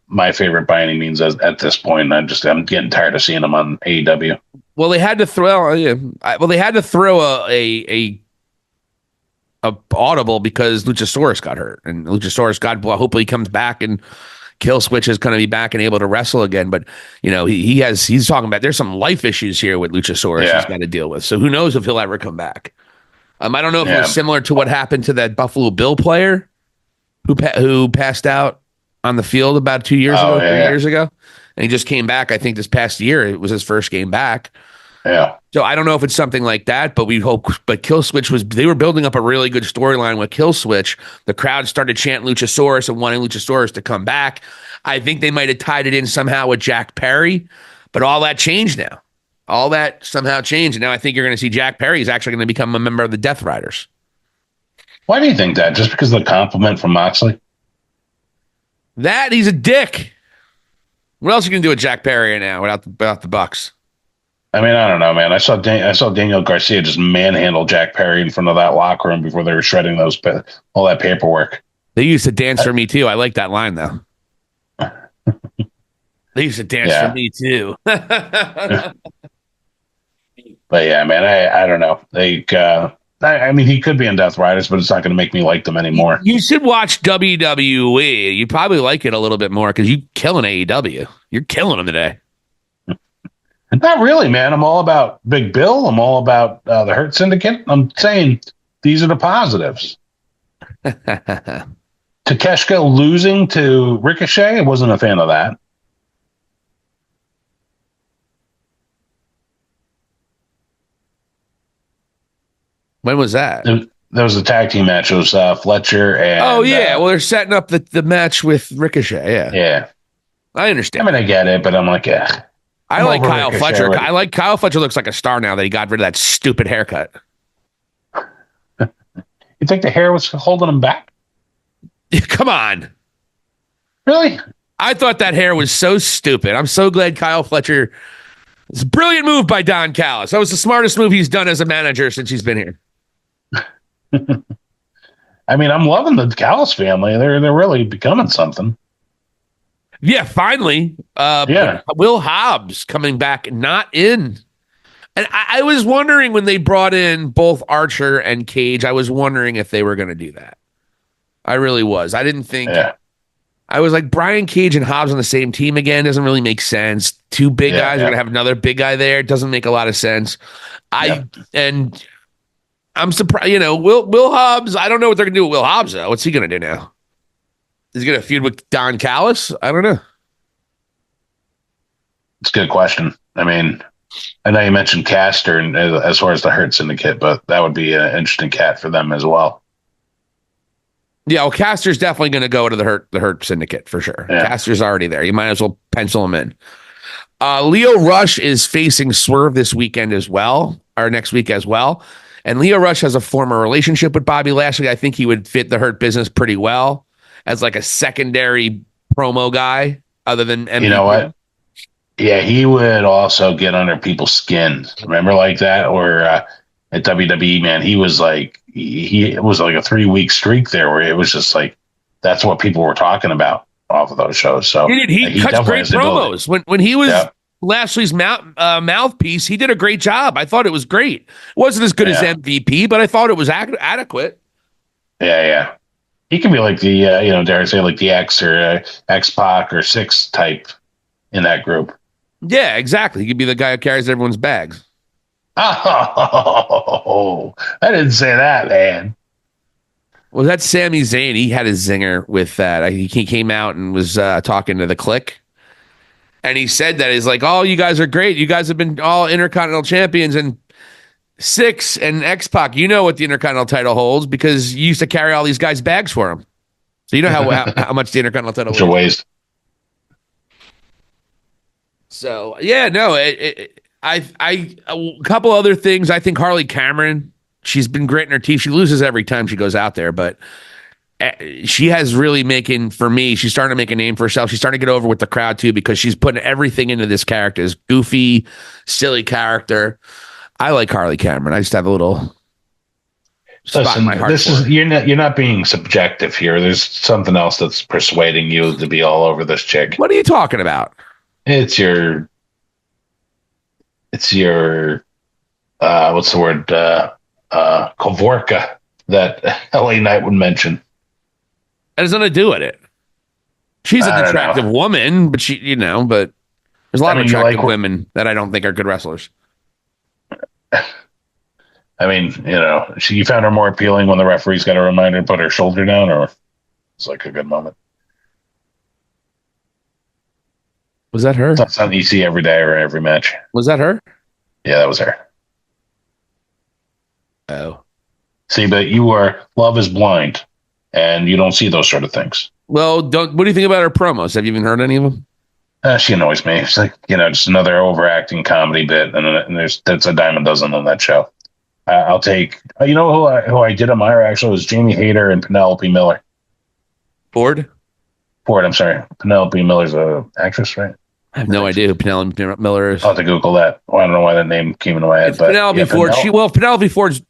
my favorite by any means at this point. I'm getting tired of seeing him on AEW. Well, they had to throw. They had to throw a audible because Luchasaurus got hurt, and Luchasaurus hopefully he comes back and Killswitch is going to be back and able to wrestle again. But he's talking about there's some life issues here with Luchasaurus he's got to deal with. So who knows if he'll ever come back? I don't know if it was similar to what happened to that Buffalo Bill player who passed out on the field about 2 years ago, 3 years ago. And he just came back. I think this past year, it was his first game back. Yeah. So I don't know if it's something like that, but we hope. But Killswitch they were building up a really good storyline with Killswitch. The crowd started chanting Luchasaurus and wanting Luchasaurus to come back. I think they might have tied it in somehow with Jack Perry, but all that changed now. All that somehow changed. And now I think you're going to see Jack Perry is actually going to become a member of the Death Riders. Why do you think that? Just because of the compliment from Moxley? That he's a dick. What else are you going to do with Jack Perry now without the Bucks? I mean, I don't know, man. I saw Daniel Garcia just manhandle Jack Perry in front of that locker room before they were shredding all that paperwork. They used to dance for me too. I like that line though. They used to dance for me too. But yeah, man, I don't know. I mean, he could be in Death Riders, but it's not going to make me like them anymore. You should watch WWE. You probably like it a little bit more because you're killing AEW. You're killing them today. Not really, man. I'm all about Big Bill. I'm all about the Hurt Syndicate. I'm saying these are the positives. Takeshita losing to Ricochet, I wasn't a fan of that. When was that? There was a tag team match. It was Fletcher and... Oh, yeah. Well, they're setting up the match with Ricochet. Yeah. Yeah. I understand. I mean, I get it, but I'm like, yeah. I like Kyle Fletcher. I like Kyle Fletcher looks like a star now that he got rid of that stupid haircut. You think the hair was holding him back? Come on. Really? I thought that hair was so stupid. I'm so glad Kyle Fletcher... It's a brilliant move by Don Callis. That was the smartest move he's done as a manager since he's been here. I mean, I'm loving the Callis family. They're really becoming something. Yeah, finally. Will Hobbs coming back, not in. And I was wondering when they brought in both Archer and Cage, I was wondering if they were going to do that. I really was. I didn't think. Yeah. I was like, Brian Cage and Hobbs on the same team again doesn't really make sense. Two big guys are going to have another big guy there. It doesn't make a lot of sense. And I'm surprised, Will Hobbs, I don't know what they're going to do with Will Hobbs, though. What's he going to do now? Is he going to feud with Don Callis? I don't know. It's a good question. I mean, I know you mentioned Caster and as far as the Hurt Syndicate, but that would be an interesting cat for them as well. Yeah, well, Caster's definitely going to go to the Hurt Syndicate for sure. Yeah. Caster's already there. You might as well pencil him in. Leo Rush is facing Swerve this weekend as well, or next week as well. And Leo Rush has a former relationship with Bobby Lashley. I think he would fit the Hurt business pretty well as like a secondary promo guy other than MVP. You know what? Yeah, he would also get under people's skin. Remember like that? Or at WWE, man, he was like, it was like a 3-week streak there where it was just like, that's what people were talking about off of those shows. So he cuts great promos. When he was Lashley's mouthpiece, he did a great job. I thought it was great. It wasn't as good as MVP, but I thought it was adequate. Yeah. He can be like the, dare I say, like the X or X-Pac or Six type in that group. Yeah, exactly. He could be the guy who carries everyone's bags. Oh, I didn't say that, man. Well, that's Sami Zayn. He had his zinger with that. He came out and was talking to the Click. And he said that he's like, oh, you guys are great. You guys have been all Intercontinental champions. And Six and X-Pac, you know what the Intercontinental title holds because you used to carry all these guys' bags for him. So you know how much the Intercontinental title weighs. So yeah, no, a couple other things. I think Harley Cameron, she's been gritting her teeth. She loses every time she goes out there, but she has really making, for me, she's starting to make a name for herself. She's starting to get over with the crowd too, because she's putting everything into this character, this goofy, silly character. I like Harley Cameron. I just have a little spot in my heart. This is you're not being subjective here. There's something else that's persuading you to be all over this chick. What are you talking about? It's your what's the word? Kavorka that LA Knight would mention. That has nothing to do with it. She's an attractive woman, but but there's a lot of attractive women that I don't think are good wrestlers. I mean, you found her more appealing when the referee's got a reminder to put her shoulder down, or it's like a good moment. Was that her? It's not something you see every day or every match. Was that her? Yeah, that was her. Oh. See, but love is blind, and you don't see those sort of things. Well, what do you think about her promos? Have you even heard any of them? She annoys me. It's like, just another overacting comedy bit, and that's a dime a dozen on that show. I'll take, who I did admire actually was Jamie Hayter and Penelope Miller. Ford, I'm sorry. Penelope Miller's an actress, right? I have no idea who Penelope Miller is. I'll have to Google that. Well, I don't know why that name came into my head. But Penelope Ford. Penelope Ford's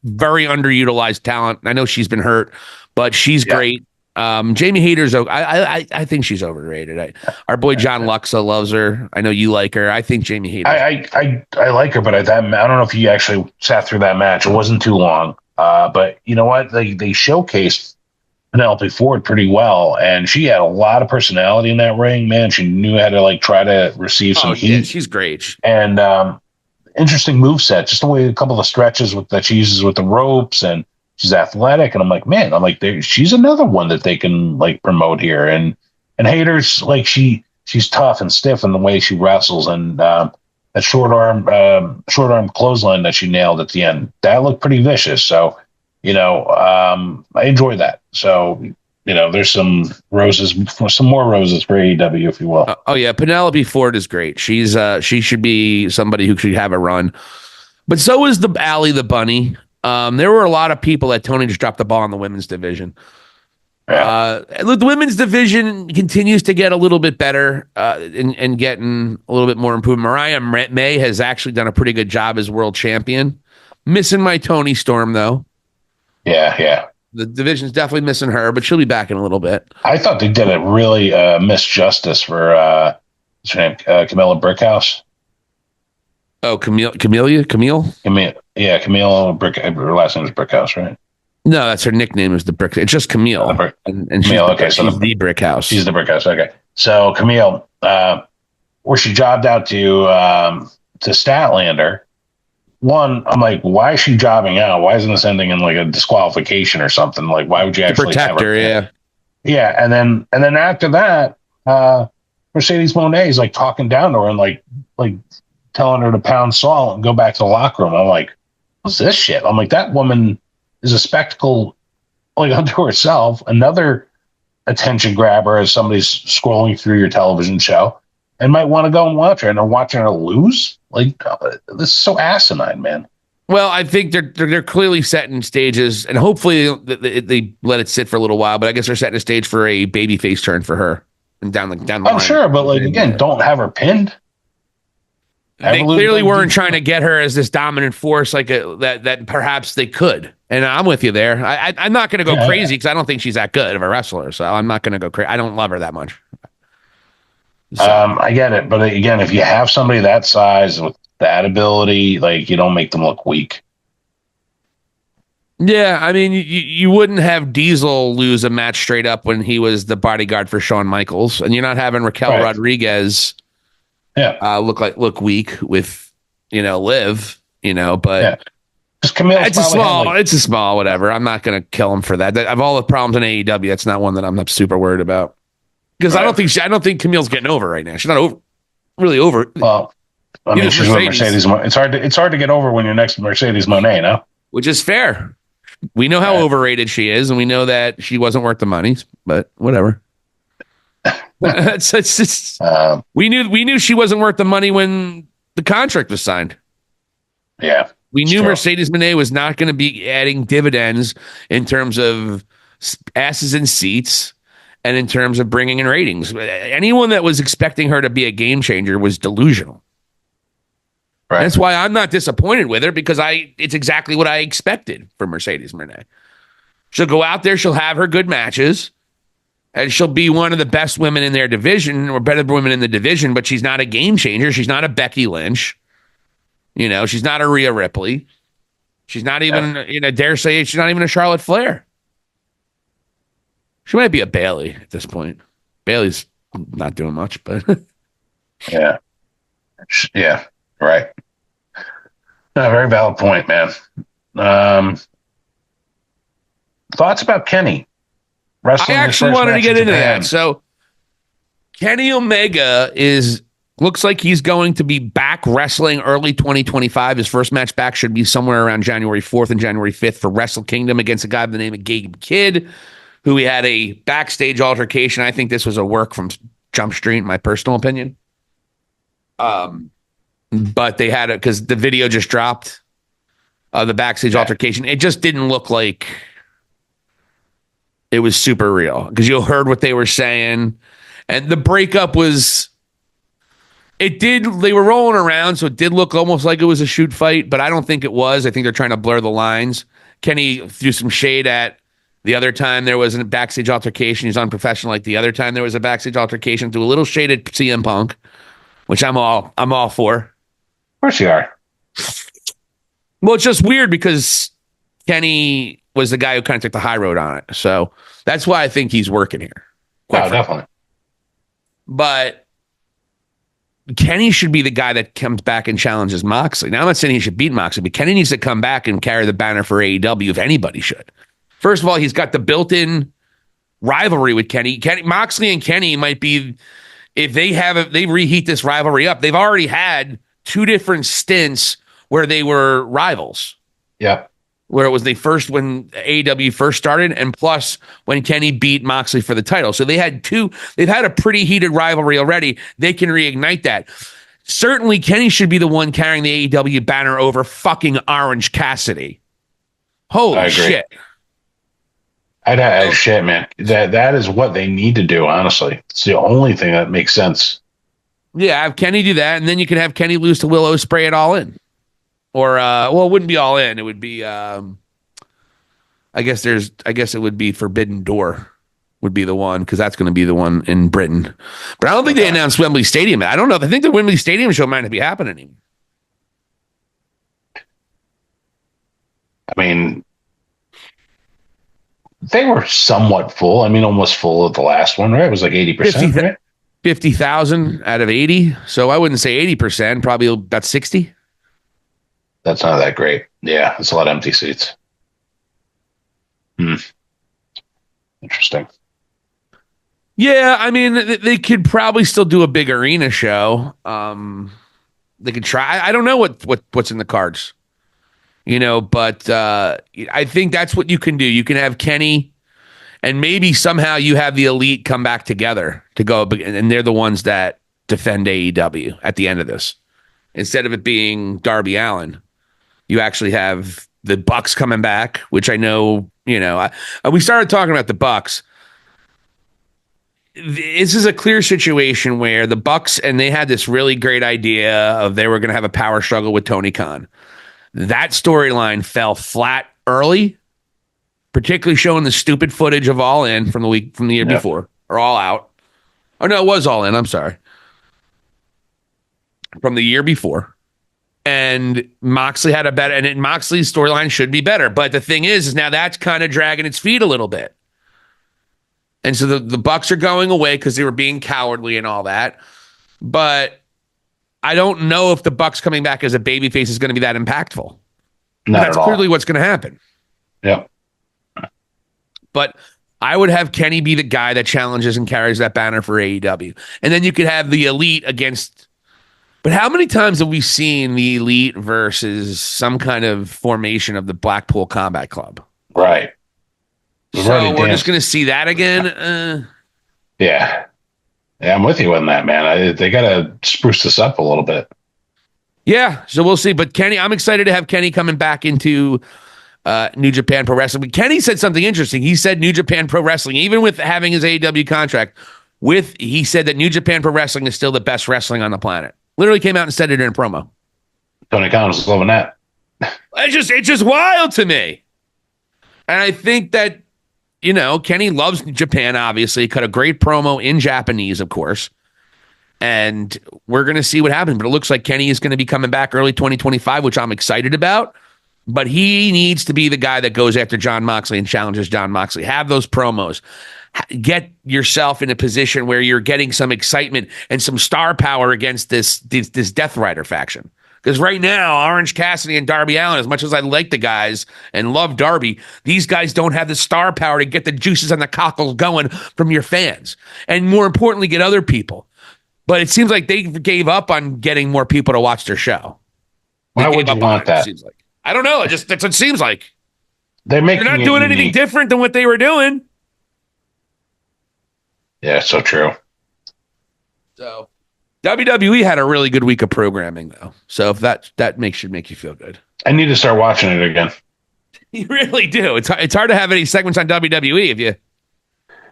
very underutilized talent. I know she's been hurt, but she's great. Jamie Hayter's, I think she's overrated. Our boy John Luxa loves her. I know you like her. I think Jamie Hayter. I like her, but I don't know if you actually sat through that match. It wasn't too long. But you know what? They showcased Penelope Ford pretty well, and she had a lot of personality in that ring. Man, she knew how to try to receive some heat. Yeah, she's great. And interesting moveset, just the way a couple of stretches that she uses with the ropes, and she's athletic. And I'm like, man, she's another one that they can promote here. And Hayter's she's tough and stiff in the way she wrestles, and that short arm clothesline that she nailed at the end, that looked pretty vicious. So, I enjoy that. So, there's some more roses for AEW, if you will. Oh yeah, Penelope Ford is great. She should be somebody who should have a run. But so is the Allie the Bunny. There were a lot of people that Tony just dropped the ball in the women's division. Yeah. The women's division continues to get a little bit better and getting a little bit more improvement. Mariah May has actually done a pretty good job as world champion. Missing my Tony Storm, though. Yeah. The division's definitely missing her, but she'll be back in a little bit. I thought they did a really misjustice for what's her name? Camilla Brickhouse. Oh, Camille. Yeah, Camille Brick. Her last name is Brickhouse, right? No, that's her nickname. Is the Brick? It's just Camille. And Camille. Okay, so she's the Brickhouse. She's the Brickhouse. Okay, so Camille, where she jobbed out to Statlander. One, I'm like, why is she jobbing out? Why isn't this ending in a disqualification or something? Why would you actually protect her? Yeah, and then after that, Mercedes Moné is talking down to her and telling her to pound salt and go back to the locker room. I'm like, what's this shit? I'm like, that woman is a spectacle unto herself. Another attention grabber as somebody's scrolling through your television show and might want to go and watch her, and they're watching her lose. This is so asinine, man. Well, I think they're clearly setting stages, and hopefully they let it sit for a little while. But I guess they're setting a stage for a babyface turn for her and down the line. I'm sure, but again, don't have her pinned. They clearly weren't trying to get her as this dominant force that perhaps they could. And I'm with you there. I'm not going to go crazy because I don't think she's that good of a wrestler. So I'm not going to go crazy. I don't love her that much. So. I get it. But again, if you have somebody that size with that ability, you don't make them look weak. Yeah, I mean, you wouldn't have Diesel lose a match straight up when he was the bodyguard for Shawn Michaels. And you're not having Raquel Rodriguez look weak with Liv, but just Camille. It's a small whatever. I'm not gonna kill him for that. Of all the problems in AEW, that's not one that I'm not super worried about. Because I don't think Camille's getting over right now. She's not really over. Well, I mean, she's with Mercedes. It's hard to get over when you're next to Mercedes Moné, no? Which is fair. We know how overrated she is, and we know that she wasn't worth the money, but whatever. it's just we knew she wasn't worth the money when the contract was signed. Yeah. We knew Mercedes Moné was not going to be adding dividends in terms of asses in seats and in terms of bringing in ratings. Anyone that was expecting her to be a game changer was delusional. Right. That's why I'm not disappointed with her, because it's exactly what I expected from Mercedes Moné. She'll go out there, she'll have her good matches, and she'll be one of the best women in their division, or better women in the division, but she's not a game changer. She's not a Becky Lynch. You know, she's not a Rhea Ripley. She's not even, dare say she's not even a Charlotte Flair. She might be a Bailey at this point. Bailey's not doing much, but yeah, right. No, very valid point, man. Thoughts about Kenny wrestling? I actually wanted to get into that. So Kenny Omega looks like he's going to be back wrestling early 2025. His first match back should be somewhere around January 4th and January 5th for Wrestle Kingdom against a guy by the name of Gabe Kidd, who he had a backstage altercation. I think this was a work from Jump Street, in my personal opinion. But they had it because the video just dropped, the backstage altercation. It just didn't look like it was super real, because you heard what they were saying, and the breakup was. They were rolling around, so it did look almost like it was a shoot fight, but I don't think it was. I think they're trying to blur the lines. Kenny threw some shade at the other time there was a backstage altercation. He's unprofessional. Like the other time there was a backstage altercation, threw a little shade at CM Punk, which I'm all for. Of course you are. Well, it's just weird because Kenny was the guy who kind of took the high road on it. So that's why I think he's working here. Definitely. But Kenny should be the guy that comes back and challenges Moxley. Now, I'm not saying he should beat Moxley, but Kenny needs to come back and carry the banner for AEW if anybody should. First of all, he's got the built-in rivalry with Kenny. Moxley and Kenny might be, if they reheat this rivalry up, they've already had 2 different stints where they were rivals. Yeah. Where it was when AEW first started, and plus when Kenny beat Moxley for the title. So they've had a pretty heated rivalry already. They can reignite that. Certainly Kenny should be the one carrying the AEW banner over fucking Orange Cassidy. Holy shit. Shit, man. That is what they need to do, honestly. It's the only thing that makes sense. Yeah, have Kenny do that, and then you can have Kenny lose to Will Ospreay at All In. Or it wouldn't be All In. It would be I guess it would be Forbidden Door would be the one, because that's going to be the one in Britain. But I don't think they announced Wembley Stadium. I don't know. I think the Wembley Stadium show might not be happening anymore. I mean, they were somewhat full. I mean, almost full of the last one, right? It was like 80%, right? 50,000 out of 80. So I wouldn't say 80%, probably about 60. That's not that great. Yeah, it's a lot of empty seats. Interesting. Yeah, I mean, they could probably still do a big arena show. They could try. I don't know what's in the cards, but I think that's what you can do. You can have Kenny, and maybe somehow you have the Elite come back together to go, and they're the ones that defend AEW at the end of this. Instead of it being Darby Allin, you actually have the Bucks coming back, which I know, we started talking about the Bucks. This is a clear situation where the Bucks, and they had this really great idea of they were going to have a power struggle with Tony Khan. That storyline fell flat early, particularly showing the stupid footage of All In from the year before, or All Out. Oh no, it was All In. I'm sorry. From the year before. And Moxley had a better, and Moxley's storyline should be better. But the thing is now that's kind of dragging its feet a little bit. And so the Bucks are going away because they were being cowardly and all that. But I don't know if the Bucks coming back as a babyface is going to be that impactful. That's clearly what's going to happen. Yeah. But I would have Kenny be the guy that challenges and carries that banner for AEW. And then you could have the Elite against. But how many times have we seen the Elite versus some kind of formation of the Blackpool Combat Club? Right. So we're just going to see that again? Yeah. Yeah, I'm with you on that, man. They got to spruce this up a little bit. Yeah, so we'll see. But Kenny, I'm excited to have Kenny coming back into New Japan Pro Wrestling. But Kenny said something interesting. He said New Japan Pro Wrestling, even with having his AEW contract, he said that New Japan Pro Wrestling is still the best wrestling on the planet. Literally came out and said it in a promo. Tony Khan was loving that. It's just wild to me. And I think that, Kenny loves Japan, obviously. Cut a great promo in Japanese, of course. And we're going to see what happens. But it looks like Kenny is going to be coming back early 2025, which I'm excited about. But he needs to be the guy that goes after Jon Moxley and challenges Jon Moxley. Have those promos. Get yourself in a position where you're getting some excitement and some star power against this Death Rider faction. Because right now, Orange Cassidy and Darby Allin, as much as I like the guys and love Darby, these guys don't have the star power to get the juices on the cockles going from your fans. And more importantly, get other people. But it seems like they gave up on getting more people to watch their show. Why would you want that? Seems like. I don't know. That's what it seems like. They're not doing anything different than what they were doing. Yeah, so true. So WWE had a really good week of programming, though. So if that should make you feel good. I need to start watching it again. You really do. It's hard to have any segments on WWE if you.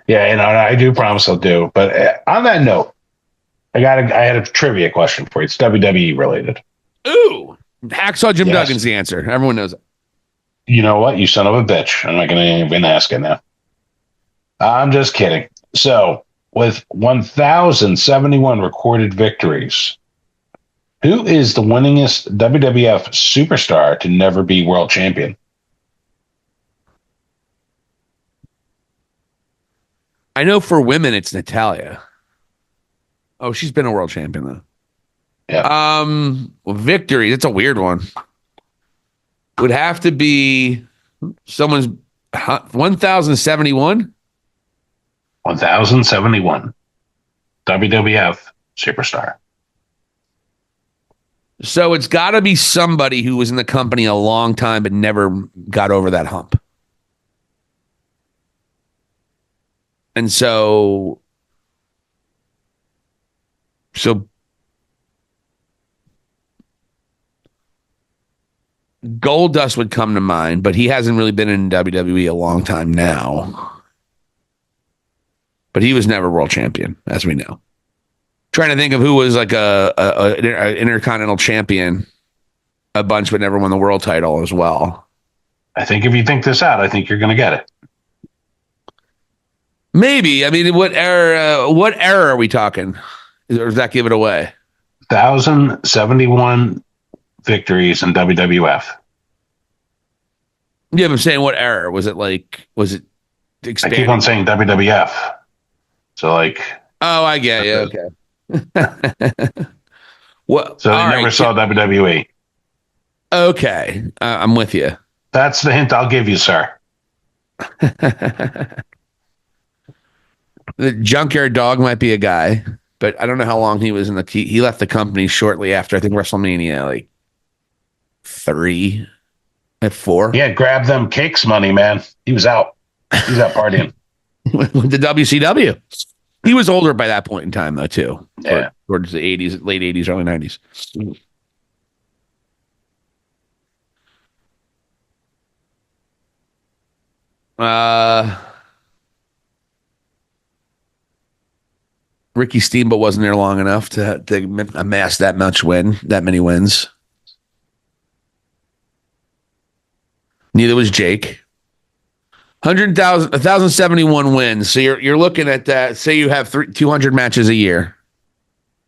Yeah, I do promise I'll do. But on that note, I had a trivia question for you. It's WWE related. Ooh, Hacksaw Jim Duggan's the answer. Everyone knows it. You know what? You son of a bitch. I'm not going to even ask it now. I'm just kidding. So, with 1,071 recorded victories, who is the winningest WWF superstar to never be world champion? I know for women, it's Natalya. Oh, she's been a world champion, though. Yeah. Victory. That's a weird one. Would have to be someone's 1,071. 1,071. WWF superstar. So it's got to be somebody who was in the company a long time but never got over that hump. And so Goldust would come to mind, but he hasn't really been in WWE a long time now. But he was never world champion, as we know. Trying to think of who was like a intercontinental champion a bunch, but never won the world title as well. I think if you think this out, I think you're going to get it. Maybe. I mean, what era are we talking? Or does that give it away? 1,071 victories in WWF. Yeah, I'm saying what era? Was it expanding? I keep on saying WWF. So oh, I get you. Okay. Well, so they never saw WWE. Okay. I'm with you. That's the hint I'll give you, sir. The Junkyard Dog might be a guy, but I don't know how long he was in the. He left the company shortly after, I think, WrestleMania, 3 at 4. Yeah, grab them cakes money, man. He was out. He was out partying. With the WCW. He was older by that point in time, though, too. Yeah. Towards the 80s, late 80s, early 90s. Ricky Steamboat wasn't there long enough to amass that many wins. Neither was Jake. 1,071 wins. So you're looking at that. Say you have 200 matches a year.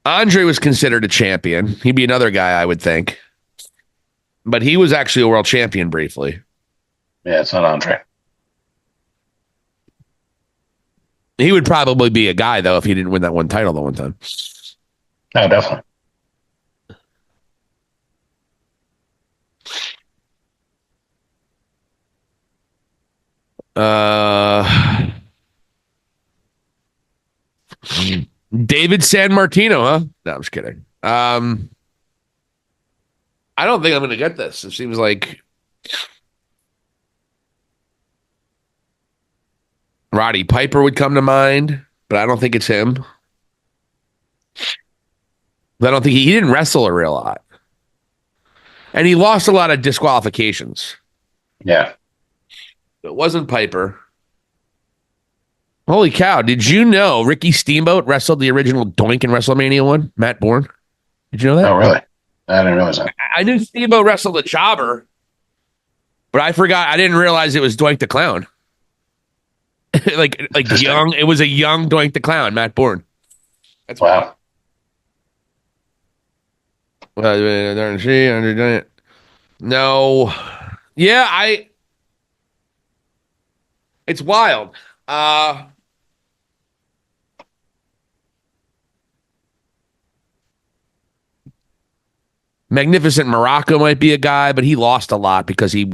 Andre was considered a champion. He'd be another guy, I would think. But he was actually a world champion briefly. Yeah, it's not Andre. He would probably be a guy, though, if he didn't win that one title the one time. No, definitely. David San Martino, huh? No, I'm just kidding. I don't think I'm going to get this. It seems like Roddy Piper would come to mind, but I don't think it's him. I don't think he didn't wrestle a real lot. And he lost a lot of disqualifications. Yeah. It wasn't Piper. Holy cow. Did you know Ricky Steamboat wrestled the original Doink in WrestleMania 1? Matt Bourne? Did you know that? Oh, really? I didn't realize that. I knew Steamboat wrestled a jobber, but I forgot. I didn't realize it was Doink the Clown. like young. It was a young Doink the Clown, Matt Bourne. That's wow. No. Yeah, it's wild. Magnificent Morocco might be a guy, but he lost a lot because he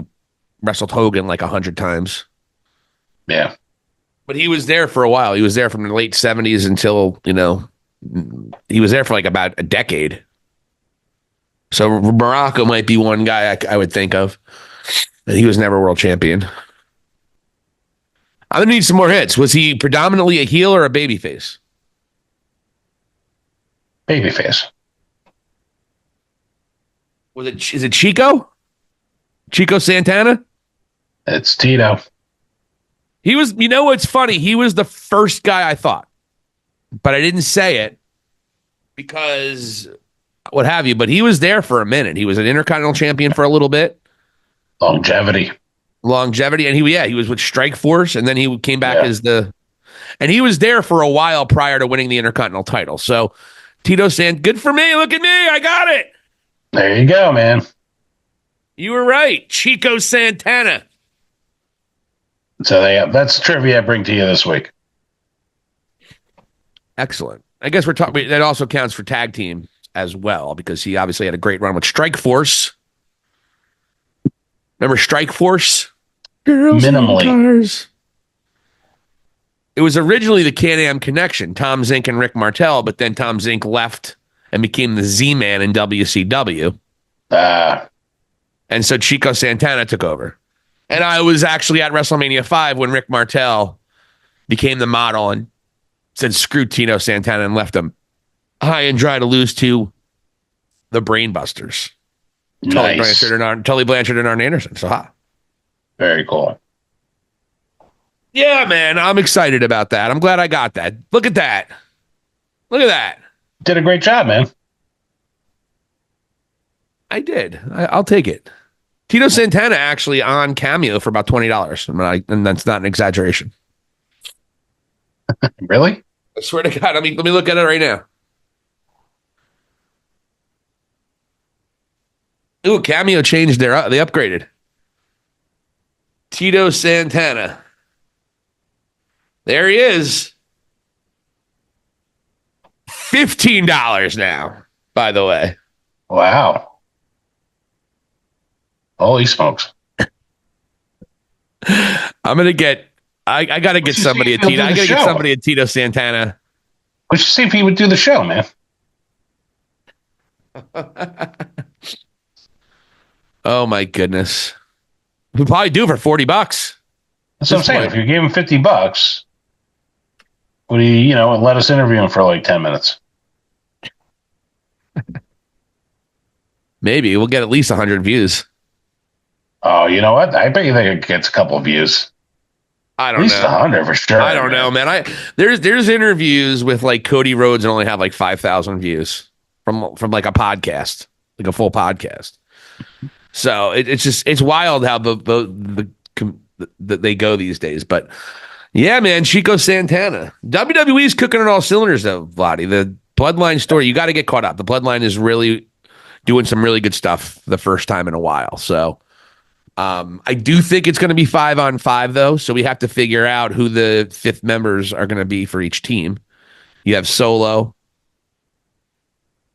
wrestled Hogan like 100 times. Yeah. But he was there for a while. He was there from the late 70s until, he was there for like about a decade. So Morocco might be one guy I would think of. And he was never world champion. I'm going to need some more hits. Was he predominantly a heel or a babyface? Babyface. Is it Chico? Chico Santana? It's Tito. He was, what's funny? He was the first guy I thought, but I didn't say it because what have you, but he was there for a minute. He was an Intercontinental champion for a little bit. Longevity. And he was with Strike Force, and then he came back and he was there for a while prior to winning the Intercontinental title. So Tito good for me. Look at me. I got it. There you go, man. You were right. Chico Santana. So that's trivia I bring to you this week. Excellent. I guess we're talking, that also counts for tag team as well, because he obviously had a great run with Strike Force. Remember Strike Force? Girls minimally. Cars. It was originally the Can-Am Connection, Tom Zink and Rick Martel, but then Tom Zink left and became the Z-Man in WCW. And so Chico Santana took over. And I was actually at WrestleMania 5 when Rick Martel became the model and said, screw Tito Santana, and left him high and dry to lose to the Brainbusters. Nice. Tully Blanchard and Arn Anderson. So, very cool. Yeah, man. I'm excited about that. I'm glad I got that. Look at that. Look at that. Did a great job, man. I did. I'll take it. Tito Santana actually on Cameo for about $20. And that's not an exaggeration. Really? I swear to God. Let me look at it right now. Ooh, Cameo changed they upgraded. Tito Santana. There he is. $15 now, by the way. Wow. Holy smokes. I'm going to get, I got to get somebody a Tito. I got to get somebody a Tito Santana. We should see if he would do the show, man. Oh my goodness. We'll probably do it for $40. That's what I'm saying. If you gave him $50, would he, let us interview him for like 10 minutes? Maybe we'll get at least 100 views. Oh, you know what? I bet you think it gets a couple of views. I don't know. At least 100 for sure. I don't know, man. There's interviews with like Cody Rhodes and only have like 5,000 views from like a podcast, like a full podcast. So it's wild how they go these days. But yeah, man, Chico Santana. WWE's cooking on all cylinders, though, Vladdy. The Bloodline story, you got to get caught up. The Bloodline is really doing some really good stuff the first time in a while. So I do think it's going to be 5-on-5, though. So we have to figure out who the fifth members are going to be for each team. You have Solo.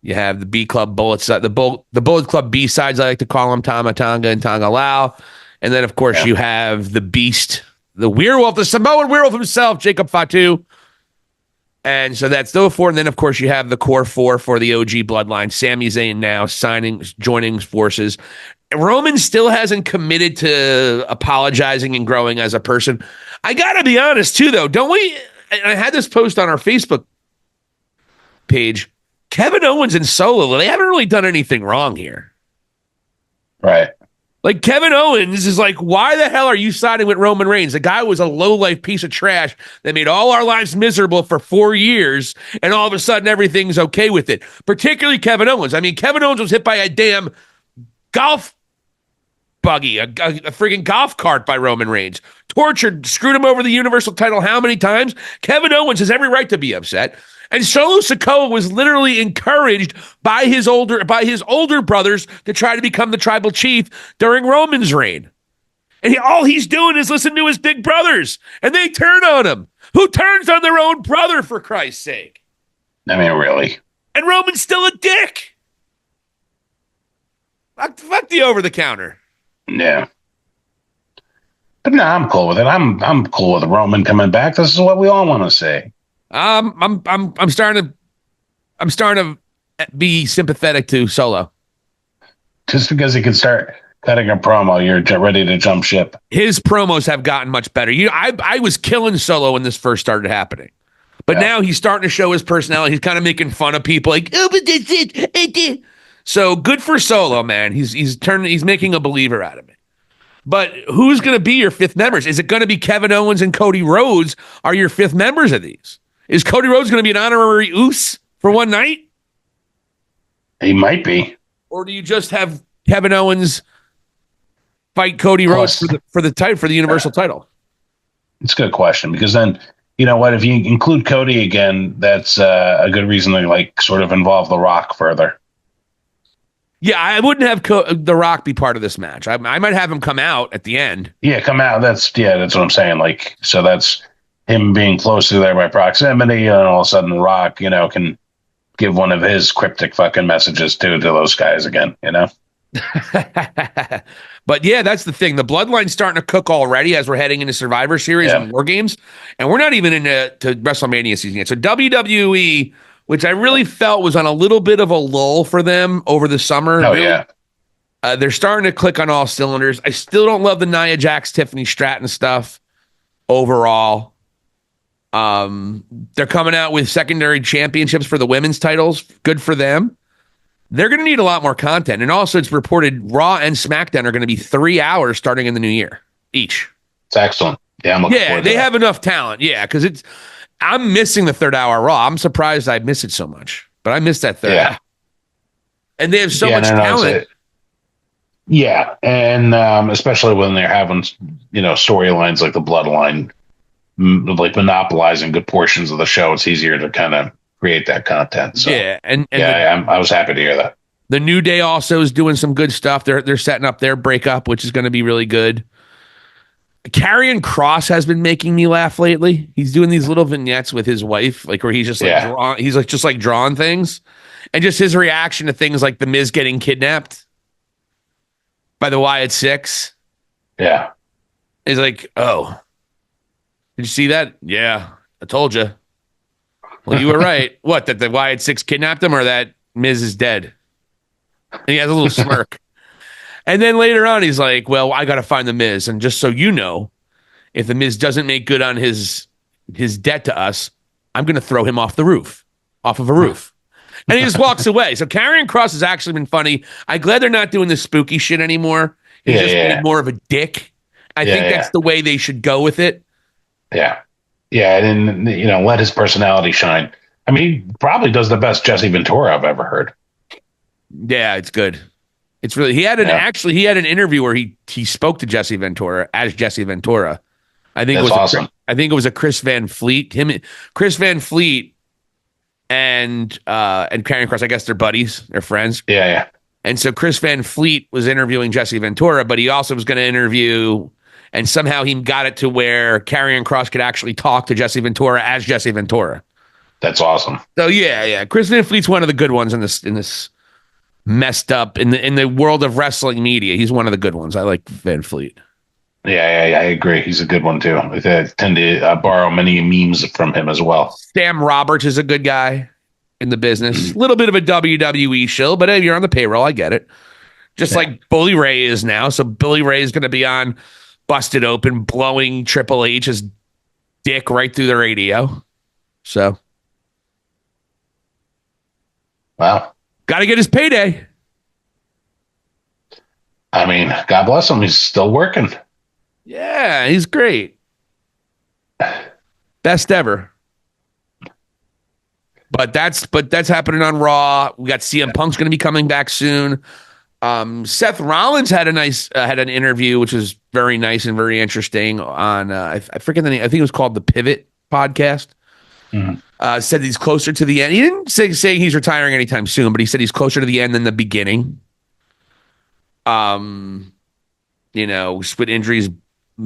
You have the B Club Bullets, the Bullet Club B sides, I like to call them, Tama Tonga and Tonga Lao. And then, of course, you have the Beast, the Werewolf, the Samoan Werewolf himself, Jacob Fatu. And so that's those four. And then, of course, you have the core four for the OG Bloodline. Sami Zayn now joining forces. Roman still hasn't committed to apologizing and growing as a person. I got to be honest, too, though. Don't we? I had this post on our Facebook page. Kevin Owens and Solo, they haven't really done anything wrong here. Right. Like, Kevin Owens is like, why the hell are you siding with Roman Reigns? The guy was a low-life piece of trash that made all our lives miserable for 4 years, and all of a sudden everything's okay with it. Particularly Kevin Owens. I mean, Kevin Owens was hit by a damn golf buggy, a freaking golf cart by Roman Reigns. Tortured, screwed him over the Universal title how many times? Kevin Owens has every right to be upset. And Solo Sikoa was literally encouraged by his older brothers to try to become the tribal chief during Roman's reign. And all he's doing is listening to his big brothers, and they turn on him. Who turns on their own brother, for Christ's sake? I mean, really. And Roman's still a dick. Fuck the over-the-counter. Yeah. But no, I'm cool with it. I'm cool with Roman coming back. This is what we all want to say. I'm starting to be sympathetic to Solo. Just because he can start cutting a promo, you're ready to jump ship. His promos have gotten much better. I was killing Solo when this first started happening, but now he's starting to show his personality. He's kind of making fun of people, like, oh, but that's it. So good for Solo, man. He's making a believer out of it. But who's going to be your fifth members? Is it going to be Kevin Owens and Cody Rhodes are your fifth members of these? Is Cody Rhodes going to be an honorary Oos for one night? He might be. Or do you just have Kevin Owens fight Cody Rhodes for the Universal title? It's a good question, because then, you know what, if you include Cody again, that's a good reason to like sort of involve The Rock further. Yeah, I wouldn't have The Rock be part of this match. I might have him come out at the end. Yeah, come out. That's what I'm saying. Like, so that's him being closer there by proximity, and all of a sudden The Rock, can give one of his cryptic fucking messages to those guys again, But yeah, that's the thing. The bloodline's starting to cook already as we're heading into Survivor Series and War Games, and we're not even into WrestleMania season yet. So WWE, which I really felt was on a little bit of a lull for them over the summer. Oh, yeah. They're starting to click on all cylinders. I still don't love the Nia Jax, Tiffany Stratton stuff overall. They're coming out with secondary championships for the women's titles. Good for them. They're going to need a lot more content. And also, it's reported Raw and SmackDown are going to be 3 hours starting in the new year each. It's excellent. Yeah, I'm looking forward to they that. have enough talent. Yeah, because I'm missing the third hour Raw. I'm surprised I miss it so much, but I miss that third hour. And they have so much talent. Yeah, and especially when they're having, storylines like the Bloodline, like monopolizing good portions of the show, it's easier to kind of create that content. So, I was happy to hear that. The New Day also is doing some good stuff. They're setting up their breakup, which is going to be really good. Karrion Kross has been making me laugh lately. He's doing these little vignettes with his wife, like where he's just like drawing things, and just his reaction to things like The Miz getting kidnapped by the Wyatt Six. Yeah, he's like, "Oh, did you see that? Yeah, I told you." Well, you were right. What, that the Wyatt Six kidnapped him, or that Miz is dead? And he has a little smirk. And then later on, he's like, well, I got to find the Miz. And just so you know, if the Miz doesn't make good on his debt to us, I'm going to throw him off of a roof. And he just walks away. So Karrion Kross has actually been funny. I'm glad they're not doing this spooky shit anymore. He's being more of a dick. I think that's the way they should go with it. Yeah. Yeah, and let his personality shine. I mean, he probably does the best Jesse Ventura I've ever heard. Yeah, it's good. It's really, he had an interview where he spoke to Jesse Ventura as Jesse Ventura. I think That's awesome. I think it was a Chris Van Fleet. Chris Van Fleet and Karrion Kross, I guess they're buddies, they're friends. Yeah. And so Chris Van Fleet was interviewing Jesse Ventura, but he also was going to interview, and somehow he got it to where Karrion Kross could actually talk to Jesse Ventura as Jesse Ventura. That's awesome. So yeah. Chris Van Fleet's one of the good ones in this messed up in the world of wrestling media. He's one of the good ones. I like Van Fleet. Yeah, I agree. He's a good one too. I tend to borrow many memes from him as well. Sam Roberts is a good guy in the business. A little bit of a WWE shill, but hey, you're on the payroll. I get it. Just like Bully Ray is now. So Bully Ray is going to be on Busted Open, blowing Triple H's dick right through the radio. So Wow. Got to get his payday. I mean, God bless him. He's still working. Yeah, he's great. Best ever. But that's happening on Raw. We got CM Punk's going to be coming back soon. Seth Rollins had an interview, which was very nice and very interesting on I forget the name. I think it was called the Pivot podcast. Mm-hmm. Said he's closer to the end. He didn't say he's retiring anytime soon, but he said he's closer to the end than the beginning. With injuries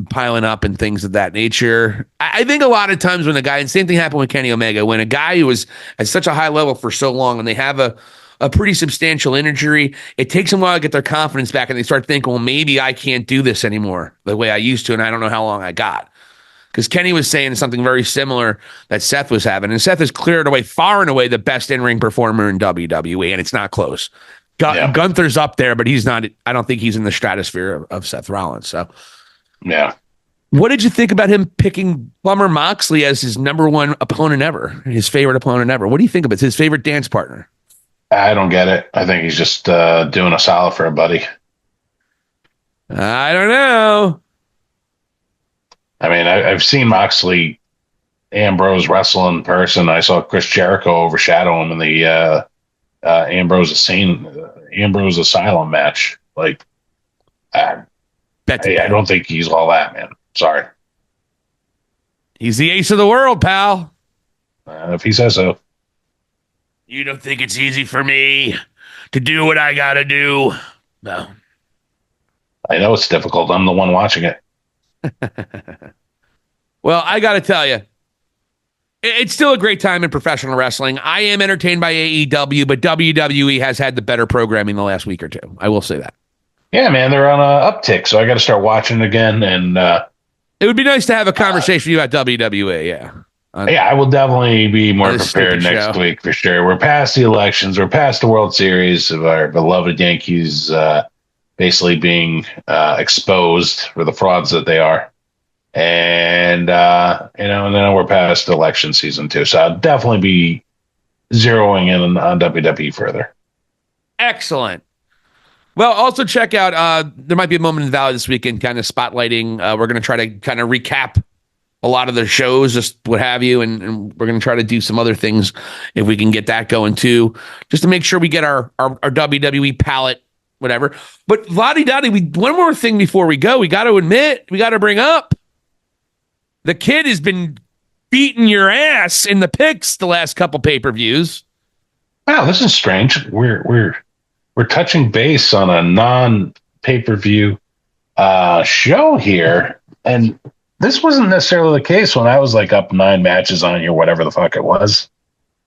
piling up and things of that nature. I think a lot of times when a guy, and same thing happened with Kenny Omega, when a guy who was at such a high level for so long and they have a pretty substantial injury, it takes them a while to get their confidence back and they start thinking, well, maybe I can't do this anymore the way I used to, and I don't know how long I got. Because Kenny was saying something very similar that Seth was having, and Seth has cleared away far and away the best in-ring performer in WWE, and it's not close. Gunther's up there, but he's not. I don't think he's in the stratosphere of Seth Rollins. So, yeah. What did you think about him picking Plumber Moxley as his number one opponent ever, his favorite opponent ever? What do you think of it? It's his favorite dance partner. I don't get it. I think he's just doing a solid for a buddy. I don't know. I mean, I've seen Moxley Ambrose wrestle in person. I saw Chris Jericho overshadow him in the Ambrose Asylum match. Like, I don't think he's all that, man. Sorry. He's the ace of the world, pal. If he says so. You don't think it's easy for me to do what I gotta do? No. I know it's difficult. I'm the one watching it. Well, I gotta tell you, it's still a great time in professional wrestling. I am entertained by AEW, but WWE has had the better programming the last week or two. I will say that. Yeah, man, they're on an uptick, so I got to start watching it again. And it would be nice to have a conversation with you about WWE. Yeah. I will definitely be more prepared next week for sure. We're past the elections. We're past the World Series of our beloved Yankees basically being exposed for the frauds that they are. And, and then we're past election season too. So I'll definitely be zeroing in on WWE further. Excellent. Well, also check out, there might be a moment in the Valley this weekend kind of spotlighting. We're going to try to kind of recap a lot of the shows, just what have you. And we're going to try to do some other things if we can get that going too, just to make sure we get our WWE palette, whatever. But Lottie-Dottie, one more thing before we go, we got to bring up. The kid has been beating your ass in the picks the last couple pay-per-views. Wow, this is strange. We're touching base on a non-pay-per-view show here, and this wasn't necessarily the case when I was like up 9 matches on you, whatever the fuck it was.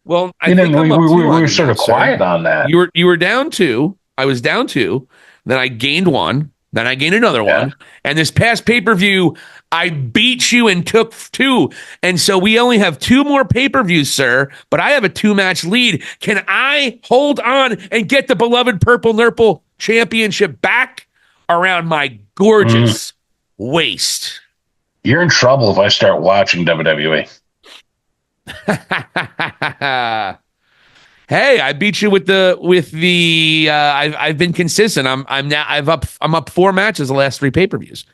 Well, we were sort of quiet on that. You were down 2. I was down 2. Then I gained 1. Then I gained another 1. And this past pay-per-view, I beat you and took 2. And so we only have 2 more pay-per-views, sir. But I have a 2-match lead. Can I hold on and get the beloved Purple Nurple Championship back around my gorgeous waist? You're in trouble if I start watching WWE. Hey, I beat you with the I've been consistent. I'm up 4 matches the last 3 pay-per-views.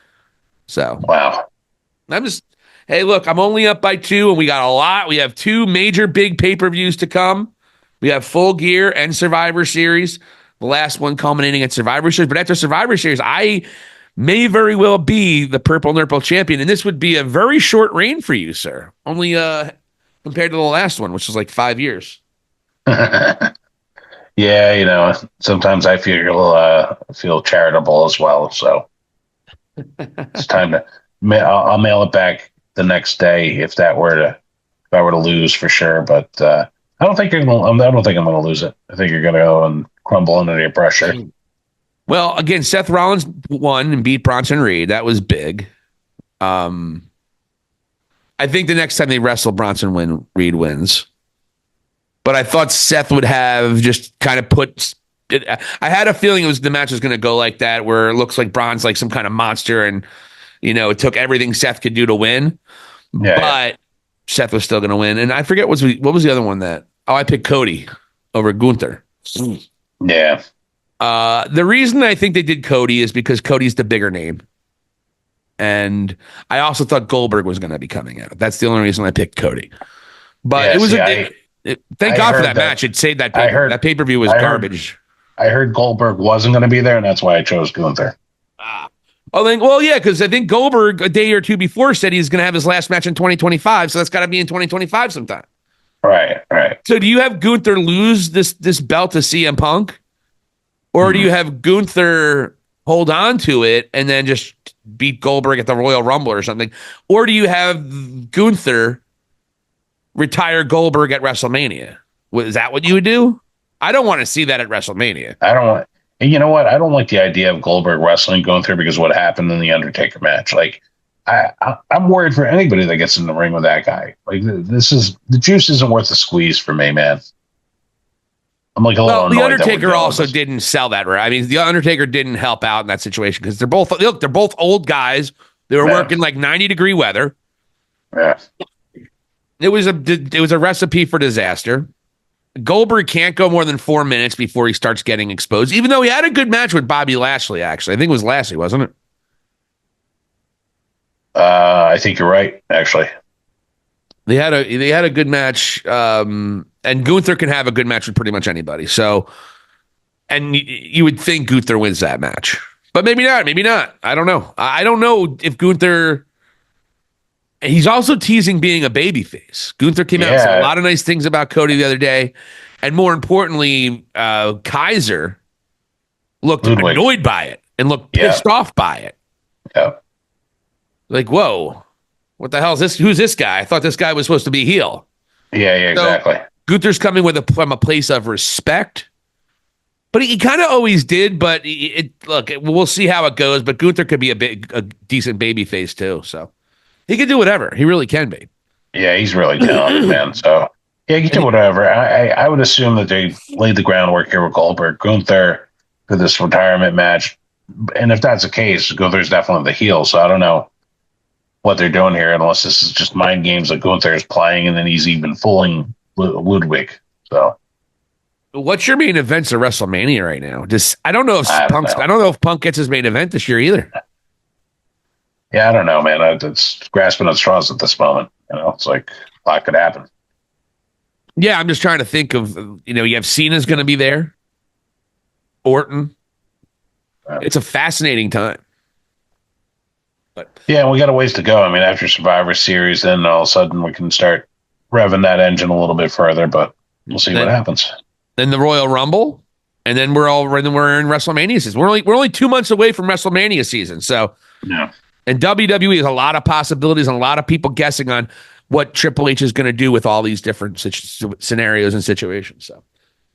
So wow. Hey, look, I'm only up by 2 and we got a lot. We have 2 major big pay-per-views to come. We have Full Gear and Survivor Series. The last one culminating at Survivor Series, but after Survivor Series, I may very well be the Purple Nurple champion, and this would be a very short reign for you, sir. Only compared to the last one, which was like 5 years. Yeah, sometimes I feel charitable as well. So it's time to. I'll mail it back the next day if I were to lose for sure. But I don't think I'm going to lose it. I think you're going to go and crumble under the pressure. Well, again, Seth Rollins won and beat Bronson Reed. That was big. I think the next time they wrestle, Reed wins. But I thought Seth would have just kind of put it. I had a feeling the match was going to go like that, where it looks like Braun's like some kind of monster, and it took everything Seth could do to win. Yeah, but Seth was still going to win. And I forget what was the other one that. Oh, I picked Cody. over Gunther. Yeah. The reason I think they did Cody is because Cody's the bigger name. And I also thought Goldberg was going to be coming out. That's the only reason I picked Cody. But yeah, it was thank I God for that match. It saved that pay-per-view. That pay-per-view was garbage. I heard Goldberg wasn't going to be there, and that's why I chose Gunther. Because I think Goldberg a day or two before said he's going to have his last match in 2025, so that's got to be in 2025 sometime. Right. So do you have Gunther lose this belt to CM Punk? Or do you have Gunther hold on to it and then just beat Goldberg at the Royal Rumble or something? Or do you have Gunther retire Goldberg at WrestleMania? Is that what you would do? I don't want to see that at WrestleMania. You know what? I don't like the idea of Goldberg wrestling Gunther because of what happened in the Undertaker match. Like, I'm worried for anybody that gets in the ring with that guy. Like, the juice isn't worth the squeeze for me, man. I'm like a little annoyed. The Undertaker also didn't sell that right. I mean, the Undertaker didn't help out in that situation because they're both old guys. They were working like 90-degree weather. Yeah, it was a recipe for disaster. Goldberg can't go more than 4 minutes before he starts getting exposed, even though he had a good match with Bobby Lashley, actually. I think it was Lashley, wasn't it? I think you're right, actually. They had a good match, and Gunther can have a good match with pretty much anybody. So, and you would think Gunther wins that match, but maybe not. Maybe not. I don't know. I don't know if Gunther. He's also teasing being a babyface. Gunther came out and said a lot of nice things about Cody the other day, and more importantly, Kaiser looked annoyed by it and looked pissed off by it. Yeah. Like, whoa. What the hell is this? Who's this guy? I thought this guy was supposed to be heel. Yeah, exactly. Gunther's coming from a place of respect, but he kind of always did. But we'll see how it goes. But Gunther could be a decent baby face too. So he can do whatever. He really can be. Yeah, he's really talented, man. So yeah, he can do whatever. I would assume that they laid the groundwork here with Goldberg, Gunther for this retirement match, and if that's the case, Gunther's definitely the heel. So I don't know what they're doing here, unless this is just mind games that Gunther is playing, and then he's even fooling Ludwig. So, what's your main events at WrestleMania right now? I don't know if Punk gets his main event this year either. Yeah, I don't know, man. It's grasping at straws at this moment. It's like a lot could happen. Yeah, I'm just trying to think of. You have Cena's going to be there. Orton. It's a fascinating time. But yeah, we got a ways to go. I mean, after Survivor Series, then all of a sudden we can start revving that engine a little bit further. But we'll see what happens. Then the Royal Rumble, and then we're in WrestleMania season. We're only 2 months away from WrestleMania season. So yeah, and WWE has a lot of possibilities and a lot of people guessing on what Triple H is going to do with all these different scenarios and situations. So,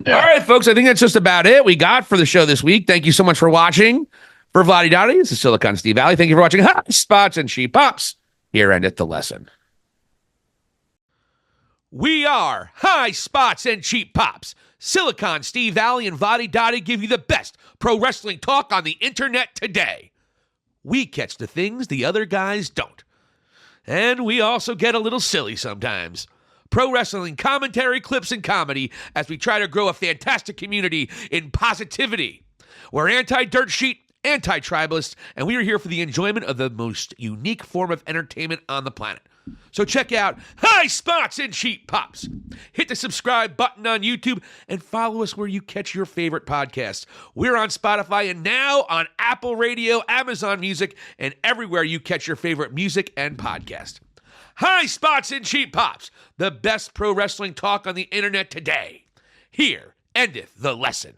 all right, folks, I think that's just about it we got for the show this week. Thank you so much for watching. For Vladdy Dottie, this is Silicon Steve Valley. Thank you for watching Hot Spots and Cheap Pops. Here endeth the lesson. We are High Spots and Cheap Pops. Silicon Steve Valley and Vladdy Dottie give you the best pro wrestling talk on the internet today. We catch the things the other guys don't. And we also get a little silly sometimes. Pro wrestling commentary, clips, and comedy as we try to grow a fantastic community in positivity. We're anti-dirt sheet, anti-tribalists, and we are here for the enjoyment of the most unique form of entertainment on the planet. So check out High Spots and Cheap Pops. Hit the subscribe button on YouTube and follow us where you catch your favorite podcasts. We're on Spotify and now on Apple Radio, Amazon Music, and everywhere you catch your favorite music and podcast. High Spots and Cheap Pops, the best pro wrestling talk on the internet today. Here endeth the lesson.